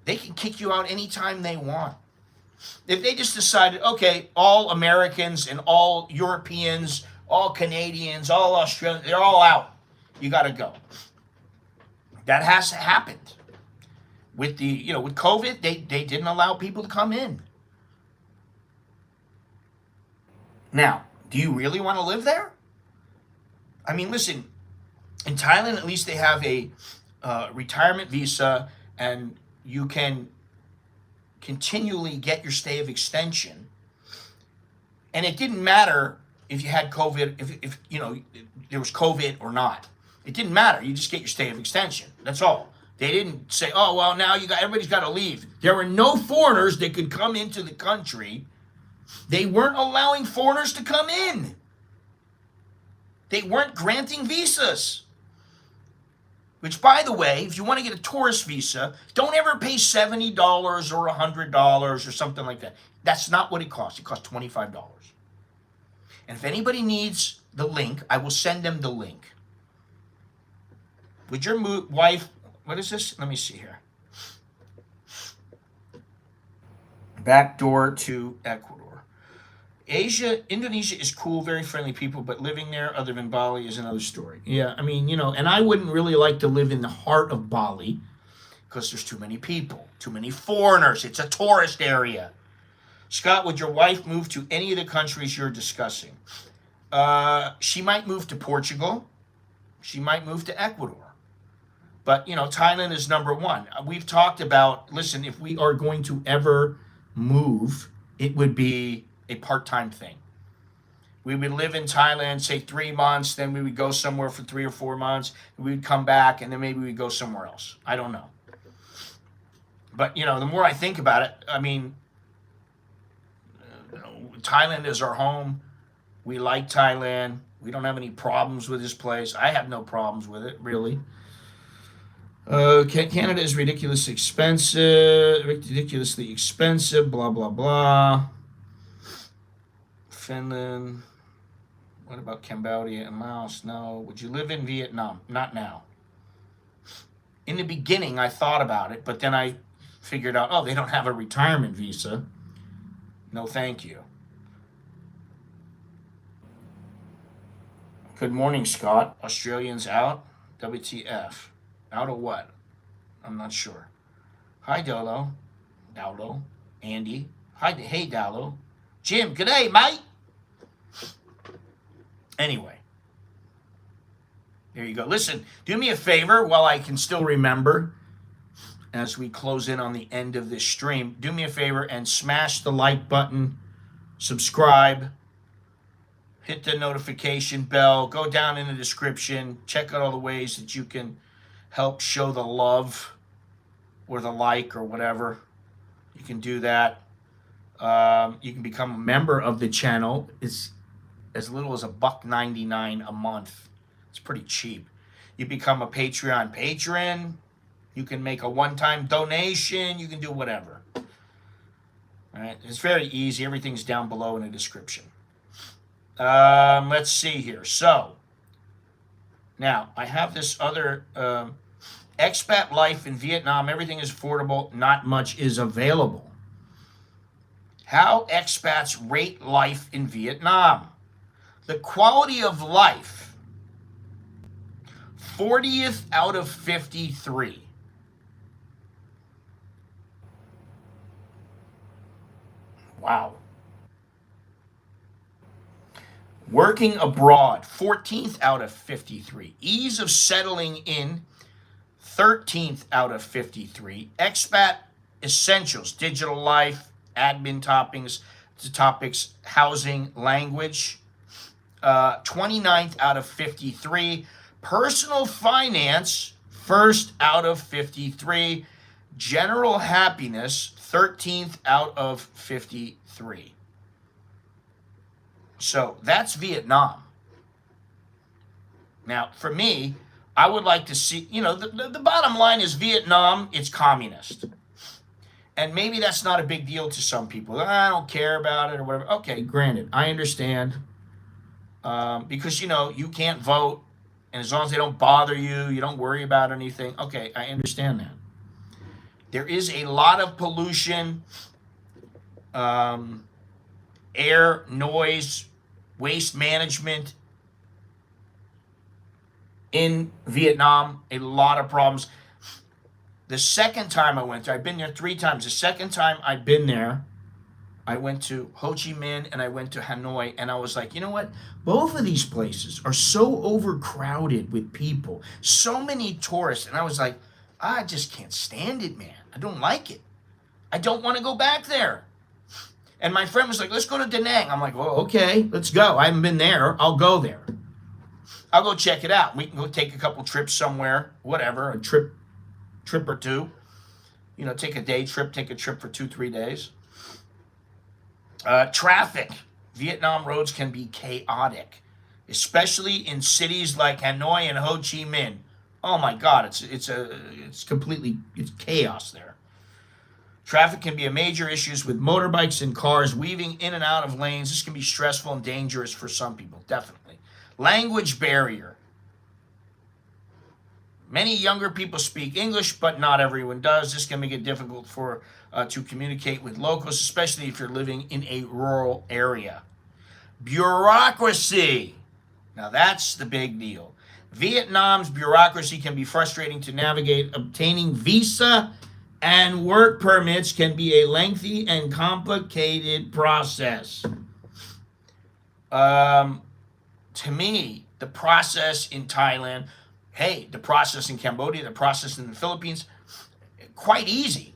They can kick you out anytime they want. If they just decided, okay, all Americans and all Europeans, all Canadians, all Australians, they're all out. You got to go. That has happened. With with COVID, they didn't allow people to come in. Now, do you really want to live there? I mean, listen, in Thailand, at least they have a retirement visa, and you can continually get your stay of extension. And it didn't matter if you had COVID, if there was COVID or not. It didn't matter. You just get your stay of extension. That's all. They didn't say, oh, well, now everybody's got to leave. There were no foreigners that could come into the country. They weren't allowing foreigners to come in. They weren't granting visas. Which, by the way, if you want to get a tourist visa, don't ever pay $70 or $100 or something like that. That's not what it costs. It costs $25. And if anybody needs the link, I will send them the link. Would your wife, what is this? Let me see here. Backdoor to Ecuador. Indonesia is cool, very friendly people, but living there other than Bali is another story. Yeah, I mean, and I wouldn't really like to live in the heart of Bali because there's too many people, too many foreigners. It's a tourist area. Scott, would your wife move to any of the countries you're discussing? She might move to Portugal. She might move to Ecuador. But, Thailand is number one. We've talked about, listen, if we are going to ever move, it would be a part-time thing. We would live in Thailand, say 3 months, then we would go somewhere for 3 or 4 months, we would come back, and then maybe we'd go somewhere else. I don't know. But, the more I think about it, I mean, Thailand is our home. We like Thailand. We don't have any problems with this place. I have no problems with it, really. Canada is ridiculously expensive, blah, blah, blah. Finland. What about Cambodia and Laos? No. Would you live in Vietnam? Not now. In the beginning, I thought about it, but then I figured out, they don't have a retirement visa. No, thank you. Good morning, Scott. Australians out? WTF. Out of what? I'm not sure. Hi, Dolo. Andy. Hi, hey, Dolo. Jim, g'day, mate. Anyway. There you go. Listen, do me a favor while I can still remember, as we close in on the end of this stream, do me a favor and smash the like button, subscribe, hit the notification bell, go down in the description, check out all the ways that you can help show the love or the like or whatever. You can do that. You can become a member of the channel. It's as little as $1.99 a month. It's pretty cheap. You become a Patreon patron. You can make a one-time donation. You can do whatever. All right? It's very easy. Everything's down below in the description. Let's see here. So, now, I have this other expat life in Vietnam. Everything is affordable. Not much is available. How expats rate life in Vietnam. The quality of life, 40th out of 53. Wow. Working abroad, 14th out of 53. Ease of settling in, 13th out of 53. Expat essentials, digital life, admin topics, housing, language, 29th out of 53. Personal finance, 1st out of 53. General happiness, 13th out of 53. So that's Vietnam. Now, for me, I would like to see, the bottom line is Vietnam, it's communist. And maybe that's not a big deal to some people. I don't care about it or whatever. Okay, granted, I understand. Because, you can't vote. And as long as they don't bother you, you don't worry about anything. Okay, I understand that. There is a lot of pollution, air, noise, waste management in Vietnam, a lot of problems. The second time I went there, I've been there 3 times. The second time I've been there, I went to Ho Chi Minh and I went to Hanoi, and I was like, you know what? Both of these places are so overcrowded with people, so many tourists, and I was like, I just can't stand it, man. I don't like it. I don't want to go back there. And my friend was like, let's go to Da Nang. I'm like, well, okay, let's go. I haven't been there. I'll go there. I'll go check it out. We can go take a couple trips somewhere, whatever, a trip or two. Take a day trip, take a trip for 2-3 days. Traffic. Vietnam roads can be chaotic. especially in cities like Hanoi and Ho Chi Minh. Oh my God, it's chaos there. Traffic can be a major issue with motorbikes and cars weaving in and out of lanes. This can be stressful and dangerous for some people, definitely. Language barrier. Many younger people speak English, but not everyone does. This can make it difficult to communicate with locals, especially if you're living in a rural area. Bureaucracy. Now that's the big deal. Vietnam's bureaucracy can be frustrating to navigate. Obtaining visa and work permits can be a lengthy and complicated process. To me, the process in Thailand, hey, the process in Cambodia, the process in the Philippines, quite easy.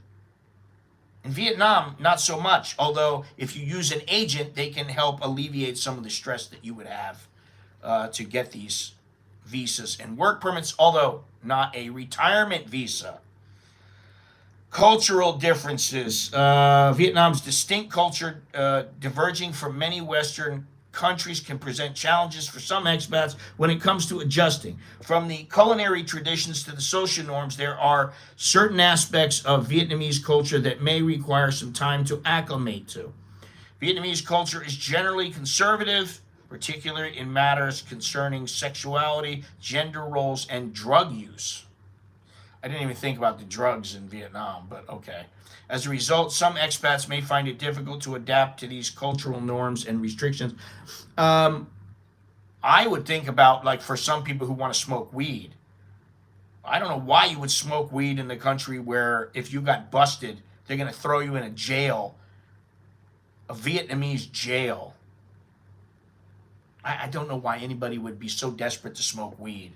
In Vietnam, not so much. Although, if you use an agent, they can help alleviate some of the stress that you would have to get these visas and work permits, although not a retirement visa. Cultural differences. Vietnam's distinct culture, diverging from many Western countries, can present challenges for some expats when it comes to adjusting. From the culinary traditions to the social norms, there are certain aspects of Vietnamese culture that may require some time to acclimate to. Vietnamese culture is generally conservative, particularly in matters concerning sexuality, gender roles, and drug use. I didn't even think about the drugs in Vietnam, but okay. As a result, some expats may find it difficult to adapt to these cultural norms and restrictions. I would think about, like, for some people who want to smoke weed. I don't know why you would smoke weed in the country where if you got busted, they're going to throw you in a jail, a Vietnamese jail. I don't know why anybody would be so desperate to smoke weed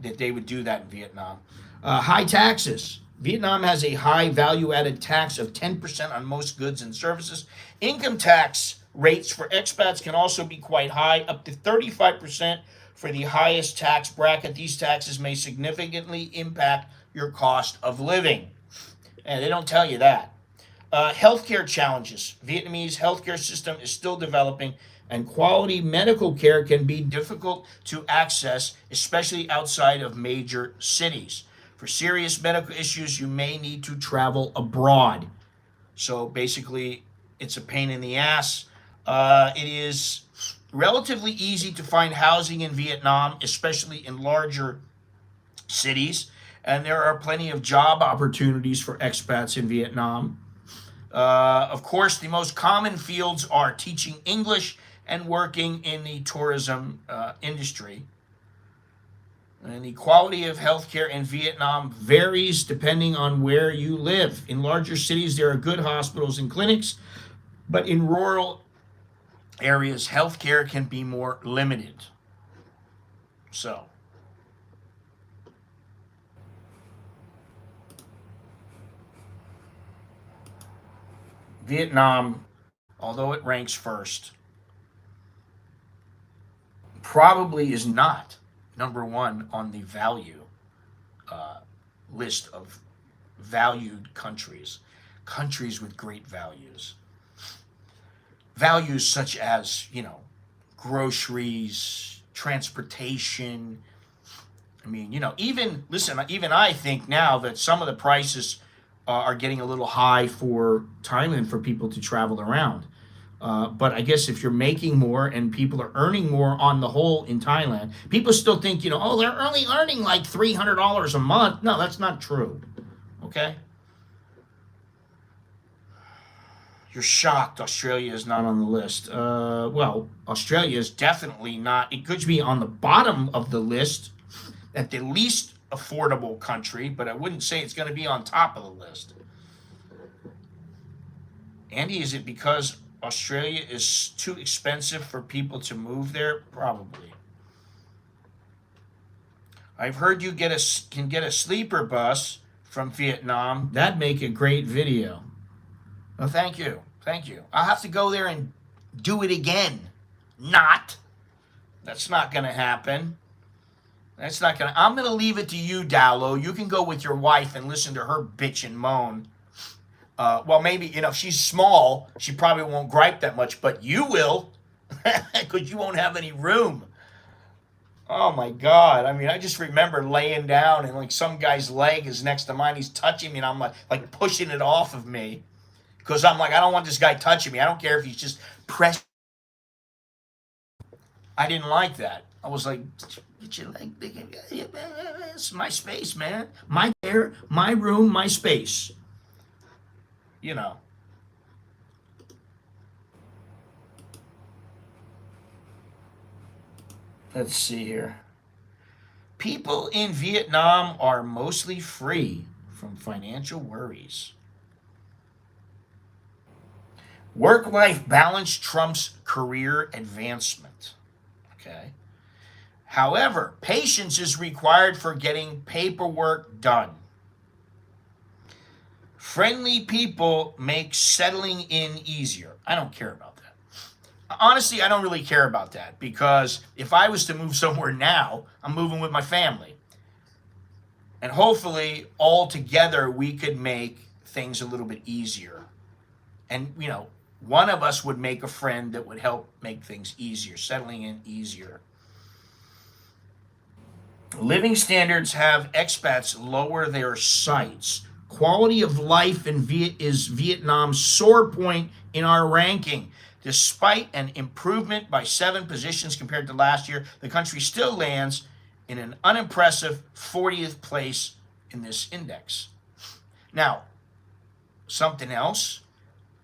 that they would do that in Vietnam. High taxes. Vietnam has a high value-added tax of 10% on most goods and services. Income tax rates for expats can also be quite high, up to 35% for the highest tax bracket. These taxes may significantly impact your cost of living. And they don't tell you that. Healthcare challenges. Vietnamese healthcare system is still developing, and quality medical care can be difficult to access, especially outside of major cities. For serious medical issues, you may need to travel abroad. So basically, it's a pain in the ass. It is relatively easy to find housing in Vietnam, especially in larger cities. And there are plenty of job opportunities for expats in Vietnam. Of course, the most common fields are teaching English and working in the tourism industry. And the quality of healthcare in Vietnam varies depending on where you live. In larger cities, there are good hospitals and clinics, but in rural areas, healthcare can be more limited. So, Vietnam, although it ranks first, probably is not number one on the value list of valued countries, countries with great values. Values such as, groceries, transportation. I mean, even, listen, even I think now that some of the prices are getting a little high for Thailand for people to travel around. But I guess if you're making more and people are earning more on the whole in Thailand, people still think, oh, they're only earning like $300 a month. No, that's not true. Okay? You're shocked Australia is not on the list. Well, Australia is definitely not. It could be on the bottom of the list at the least affordable country, but I wouldn't say it's going to be on top of the list. Andy, is it because Australia is too expensive for people to move there? Probably. I've heard you can get a sleeper bus from Vietnam. That'd make a great video. Oh, thank you. Thank you. I'll have to go there and do it again. Not. That's not going to happen. That's not going to. I'm going to leave it to you, Dowlow. You can go with your wife and listen to her bitch and moan. Well, maybe, if she's small, she probably won't gripe that much, but you will, because you won't have any room. Oh my God. I mean, I just remember laying down and like some guy's leg is next to mine. He's touching me and I'm like pushing it off of me because I'm like, I don't want this guy touching me. I don't care if he's just pressing. I didn't like that. I was like, get your leg big. It's my space, man. My chair, my room, my space. You know. Let's see here. People in Vietnam are mostly free from financial worries. Work life balance trumps career advancement. Okay. However, patience is required for getting paperwork done. Friendly people make settling in easier. I don't care about that. Honestly, I don't really care about that because if I was to move somewhere now, I'm moving with my family. And hopefully, all together, we could make things a little bit easier. And, one of us would make a friend that would help make things easier, settling in easier. Living standards have expats lower their sights. Quality of life is Vietnam's sore point in our ranking. Despite an improvement by 7 positions compared to last year, the country still lands in an unimpressive 40th place in this index. Now, something else.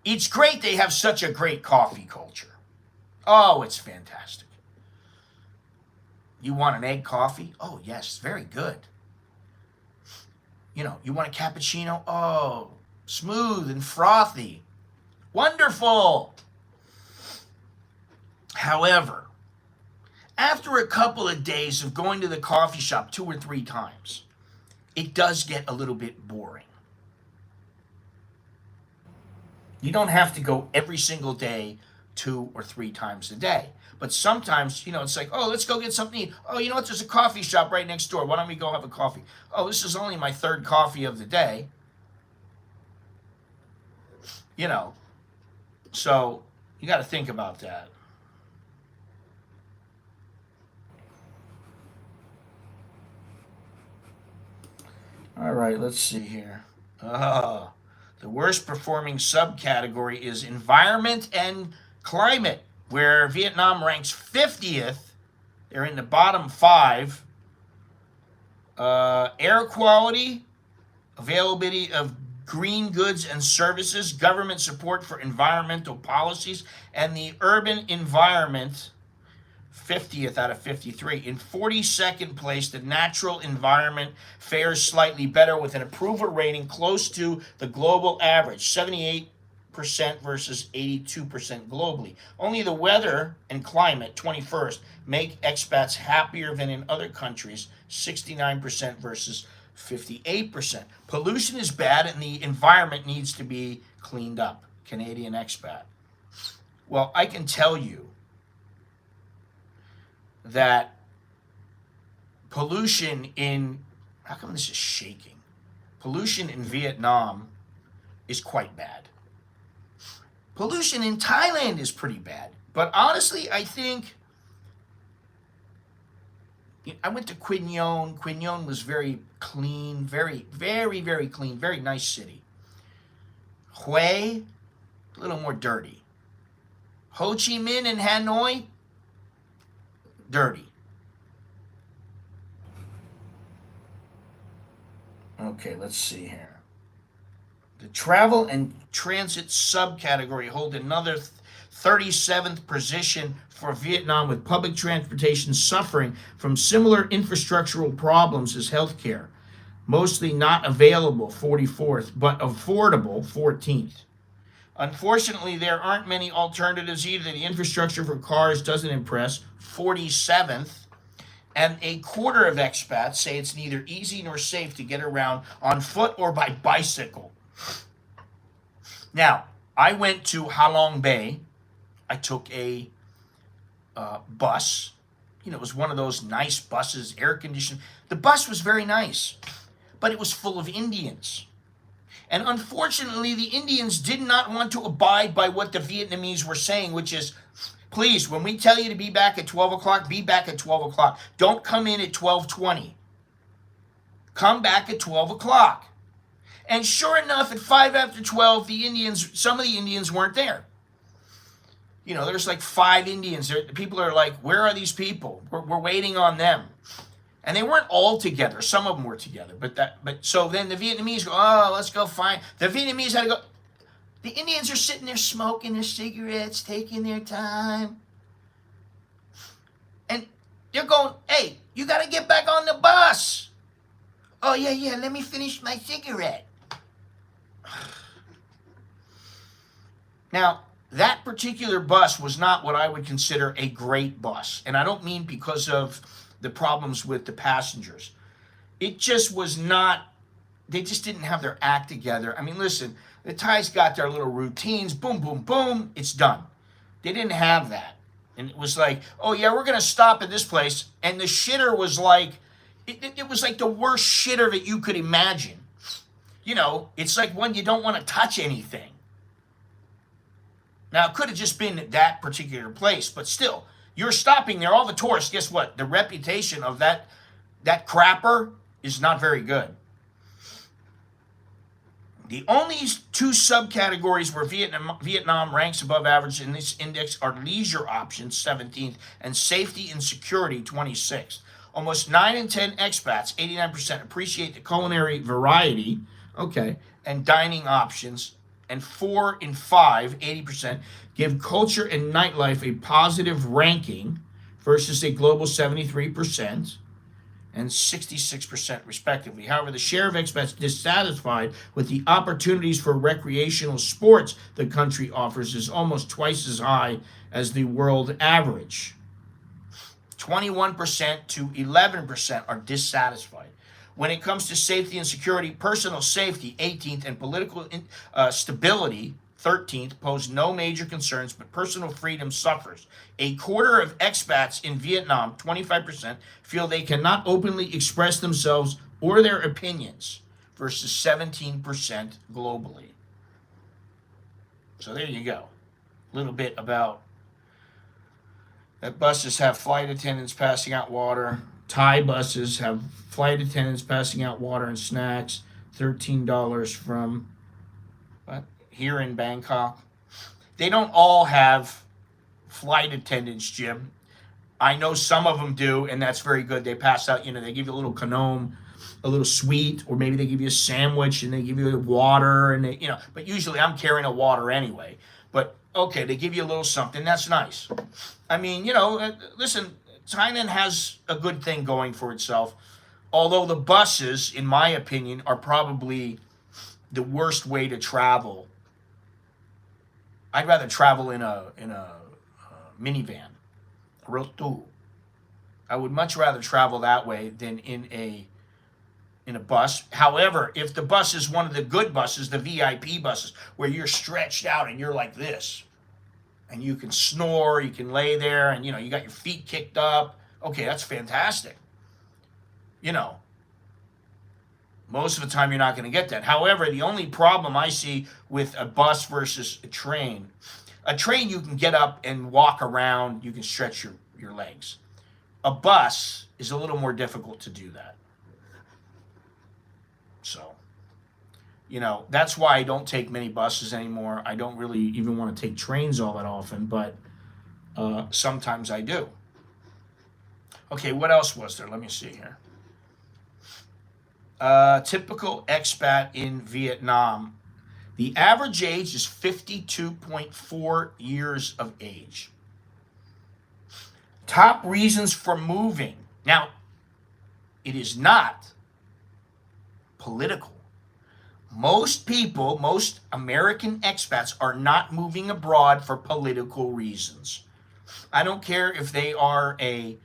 It's great they have such a great coffee culture. Oh, it's fantastic. You want an egg coffee? Oh, yes, very good. You want a cappuccino? Oh, smooth and frothy. Wonderful. However, after a couple of days of going to the coffee shop 2 or 3 times, it does get a little bit boring. You don't have to go every single day 2 or 3 times a day. But sometimes, it's like, oh, let's go get something to eat. Oh, you know what? There's a coffee shop right next door. Why don't we go have a coffee? Oh, this is only my 3rd coffee of the day. So you got to think about that. All right, let's see here. The worst performing subcategory is environment and climate, where Vietnam ranks 50th. They're in the bottom 5. Air quality, availability of green goods and services, government support for environmental policies, and the urban environment, 50th out of 53. In 42nd place, the natural environment fares slightly better with an approval rating close to the global average, 78% versus 82% globally. Only the weather and climate, 21st, make expats happier than in other countries, 69% versus 58%. Pollution is bad and the environment needs to be cleaned up. Canadian expat. Well, I can tell you that how come this is shaking? Pollution in Vietnam is quite bad. Pollution in Thailand is pretty bad. But honestly, I think I went to Quy Nhon. Quy Nhon was very clean, very, very, very clean, very nice city. Hue, a little more dirty. Ho Chi Minh and Hanoi, dirty. Okay, let's see here. The travel and transit subcategory hold another 37th position for Vietnam, with public transportation suffering from similar infrastructural problems as healthcare. Mostly not available, 44th, but affordable, 14th. Unfortunately, there aren't many alternatives either. The infrastructure for cars doesn't impress, 47th. And a quarter of expats say it's neither easy nor safe to get around on foot or by bicycle. Now, I went to Halong Bay. I took a bus. It was one of those nice buses, air conditioned. The bus was very nice, but it was full of Indians. And unfortunately, the Indians did not want to abide by what the Vietnamese were saying, which is Please, when we tell you to be back at 12 o'clock, be back at 12 o'clock. Don't come in at 12:20. Come back at 12 o'clock. And sure enough, at 5 after 12, some of the Indians weren't there. There's like 5 Indians. People are like, where are these people? We're waiting on them. And they weren't all together. Some of them were together. So then the Vietnamese go, oh, let's go find. The Vietnamese had to go. The Indians are sitting there smoking their cigarettes, taking their time. And they're going, hey, you got to get back on the bus. Oh, yeah, let me finish my cigarette. Now, that particular bus was not what I would consider a great bus. And I don't mean because of the problems with the passengers. It just was not, they just didn't have their act together. I mean, listen, the Thais got their little routines, boom, boom, boom, it's done. They didn't have that. And it was like, oh yeah, we're going to stop at this place. And the shitter was like, it was like the worst shitter that you could imagine. It's like when you don't want to touch anything. Now, it could have just been that particular place, but still, you're stopping there, all the tourists, guess what? The reputation of that crapper is not very good. The only 2 subcategories where Vietnam ranks above average in this index are leisure options, 17th, and safety and security, 26th. Almost 9 in 10 expats, 89%, appreciate the culinary variety, and dining options, and 4 in 5, 80%, give culture and nightlife a positive ranking versus a global 73% and 66% respectively. However, the share of expats dissatisfied with the opportunities for recreational sports the country offers is almost twice as high as the world average. 21% to 11% are dissatisfied. When it comes to safety and security, personal safety, 18th, and political stability, 13th, pose no major concerns, but personal freedom suffers. A quarter of expats in Vietnam, 25%, feel they cannot openly express themselves or their opinions, versus 17% globally. So there you go. A little bit about that. Buses have flight attendants passing out water. Thai buses have flight attendants passing out water and snacks. $13 from here in Bangkok. They don't all have flight attendants, Jim. I know some of them do, and that's very good. They pass out, they give you a little canome, a little sweet, or maybe they give you a sandwich and they give you water, and but usually I'm carrying a water anyway. But okay, they give you a little something. That's nice. I mean, listen, Thailand has a good thing going for itself. Although the buses, in my opinion, are probably the worst way to travel. I'd rather travel in a minivan, rotu. I would much rather travel that way than in a bus. However, if the bus is one of the good buses, the VIP buses, where you're stretched out and you're like this, and you can snore, you can lay there, and you got your feet kicked up. Okay, that's fantastic. Most of the time you're not going to get that. However, the only problem I see with a bus versus a train you can get up and walk around, you can stretch your legs. A bus is a little more difficult to do that. So, that's why I don't take many buses anymore. I don't really even want to take trains all that often, but sometimes I do. Okay, what else was there? Let me see here. Typical expat in Vietnam. The average age is 52.4 years of age. Top reasons for moving. Now, it is not political. Most American expats are not moving abroad for political reasons. I don't care if they are a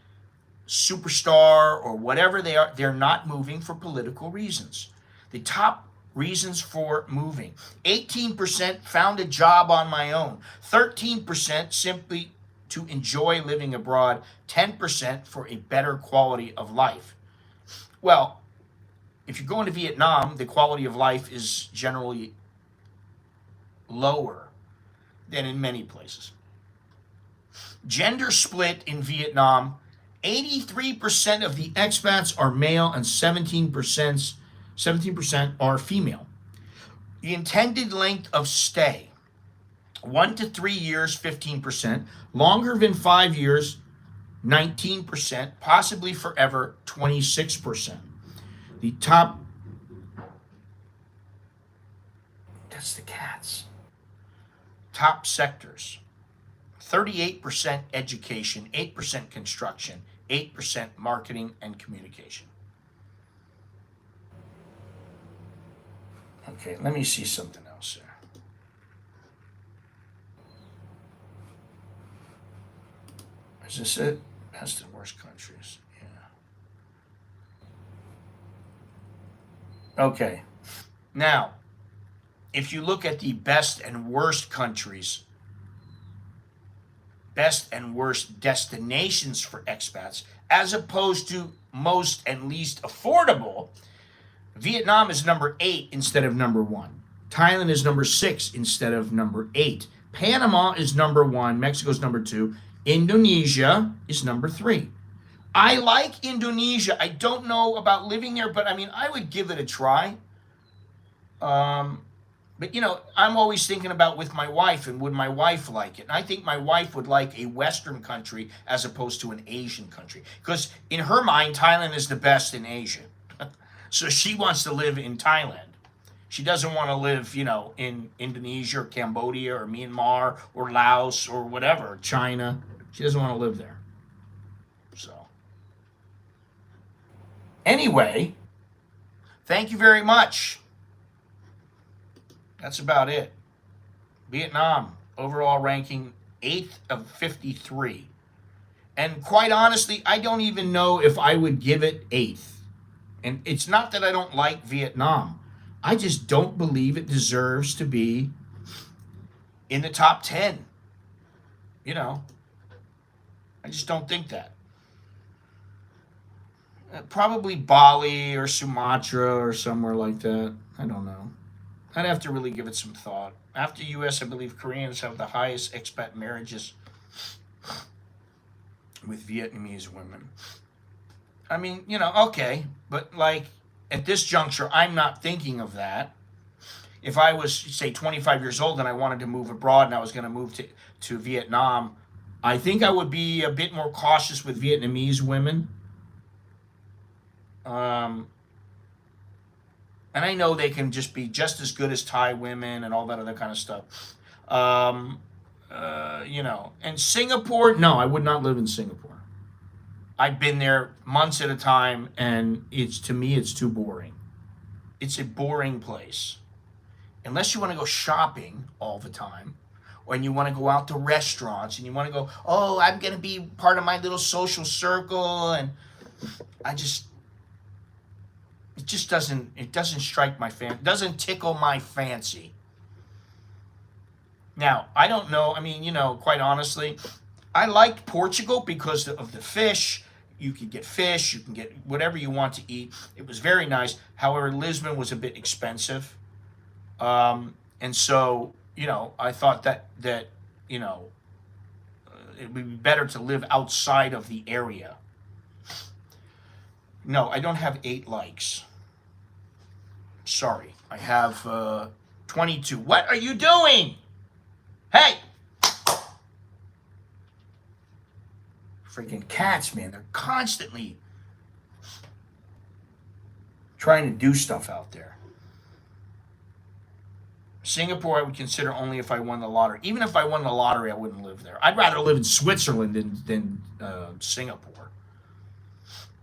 superstar or whatever they are, they're not moving for political reasons. The top reasons for moving: 18% found a job on my own, 13% simply to enjoy living abroad, 10% for a better quality of life. Well, if you're going to Vietnam, the quality of life is generally lower than in many places. Gender split in Vietnam. 83% of the expats are male and 17% are female. The intended length of stay, 1 to 3 years, 15%. Longer than 5 years, 19%. Possibly forever, 26%. The top, that's the cats. Top sectors, 38% education, 8% construction, 8% marketing and communication. Okay, let me see something else here. Is this it? Best and worst countries. Yeah. Okay. Now, if you look at the best and worst countries, best and worst destinations for expats, as opposed to most and least affordable, Vietnam is number 8 instead of number 1. Thailand is number 6 instead of number 8. Panama is number 1. Mexico is number 2. Indonesia is number 3. I like Indonesia. I don't know about living there, but I mean, I would give it a try. But you know, I'm always thinking about with my wife and would my wife like it? And I think my wife would like a Western country as opposed to an Asian country. Because in her mind, Thailand is the best in Asia. So she wants to live in Thailand. She doesn't want to live, you know, in Indonesia or Cambodia or Myanmar or Laos or whatever, China. She doesn't want to live there. So, anyway, thank you very much. That's about it. Vietnam, overall ranking 8th of 53. And quite honestly, I don't even know if I would give it 8th. And it's not that I don't like Vietnam. I just don't believe it deserves to be in the top 10. You know, I just don't think that. Probably Bali or Sumatra or somewhere like that. I don't know. I'd have to really give it some thought. After U.S., I believe Koreans have the highest expat marriages with Vietnamese women. I mean, you know, okay, but like at this juncture, I'm not thinking of that. If I was, say, 25 years old and I wanted to move abroad and I was going to move to Vietnam, I think I would be a bit more cautious with Vietnamese women. And I know they can just be just as good as Thai women and all that other kind of stuff. You know, and Singapore, no, I would not live in Singapore. I've been there months at a time, and to me, it's too boring. It's a boring place. Unless you want to go shopping all the time, or you want to go out to restaurants, and you want to go, oh, I'm going to be part of my little social circle, and it just doesn't strike my doesn't tickle my fancy. Now, I don't know, I mean, you know, quite honestly, I liked Portugal because of the fish. You could get fish, you can get whatever you want to eat. It was very nice. However, Lisbon was a bit expensive. And so, you know, I thought that you know, it would be better to live outside of the area. No, I don't have 8 likes. Sorry, I have 22. What are you doing? Hey! Freaking cats, man. They're constantly trying to do stuff out there. Singapore, I would consider only if I won the lottery. Even if I won the lottery, I wouldn't live there. I'd rather live in Switzerland than Singapore.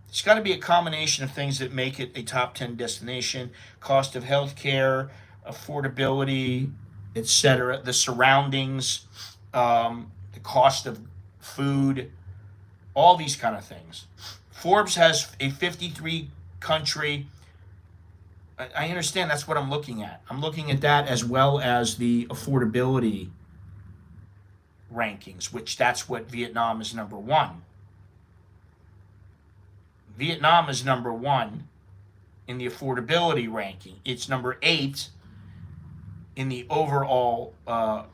It's got to be a combination of things that make it a top 10 destination. Cost of healthcare, affordability, etc. The surroundings, the cost of food, all these kind of things. Forbes has a 53 country. I understand that's what I'm looking at. I'm looking at that as well as the affordability rankings, which that's what Vietnam is number 1. Vietnam is number 1 in the affordability ranking. It's number 8 in the overall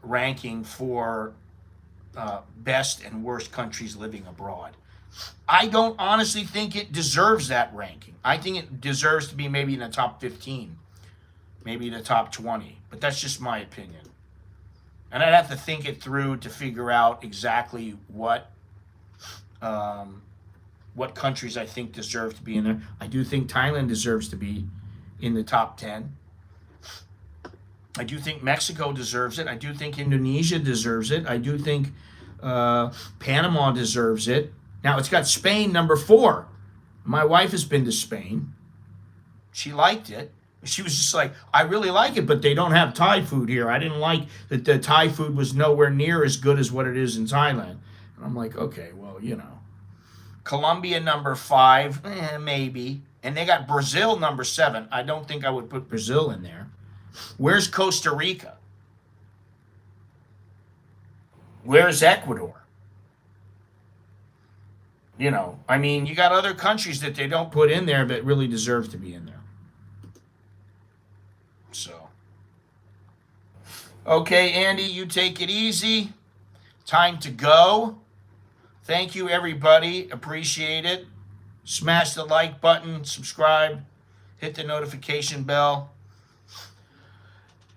ranking for best and worst countries living abroad. I don't honestly think it deserves that ranking. I think it deserves to be maybe in the top 15, maybe the top 20, but that's just my opinion. And I'd have to think it through to figure out exactly what countries I think deserve to be in there. I do think Thailand deserves to be in the top 10. I do think Mexico deserves it. I do think Indonesia deserves it. I do think Panama deserves it. Now it's got Spain number 4. My wife has been to Spain. She liked it. She was just like, I really like it, but they don't have Thai food here. I didn't like that the Thai food was nowhere near as good as what it is in Thailand. And I'm like, okay, well, you know. Colombia number 5, maybe. And they got Brazil number 7. I don't think I would put Brazil in there. Where's Costa Rica? Where's Ecuador? You know, I mean, you got other countries that they don't put in there but really deserve to be in there. So, okay, Andy, you take it easy. Time to go. Thank you, everybody. Appreciate it. Smash the like button, subscribe, hit the notification bell.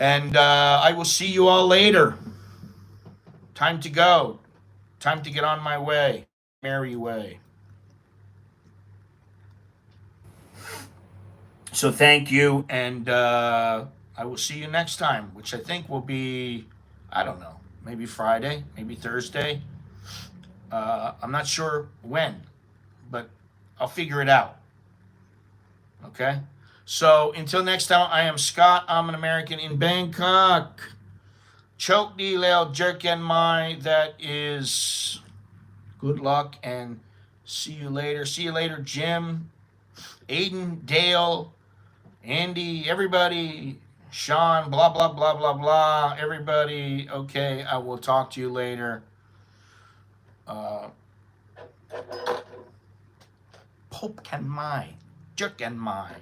And I will see you all later. Time to go. Time to get on my way. Merry way. So thank you, and I will see you next time, which I think will be, I don't know, maybe Friday, maybe Thursday. I'm not sure when, but I'll figure it out. Okay? So until next time, I am Scott. I'm an American in Bangkok. Choke di leo jerken mai. That is good luck and see you later. See you later, Jim, Aiden, Dale, Andy, everybody, Sean, blah, blah, blah, blah, blah. Everybody, okay, I will talk to you later. Pope can mai. Jerk and mai.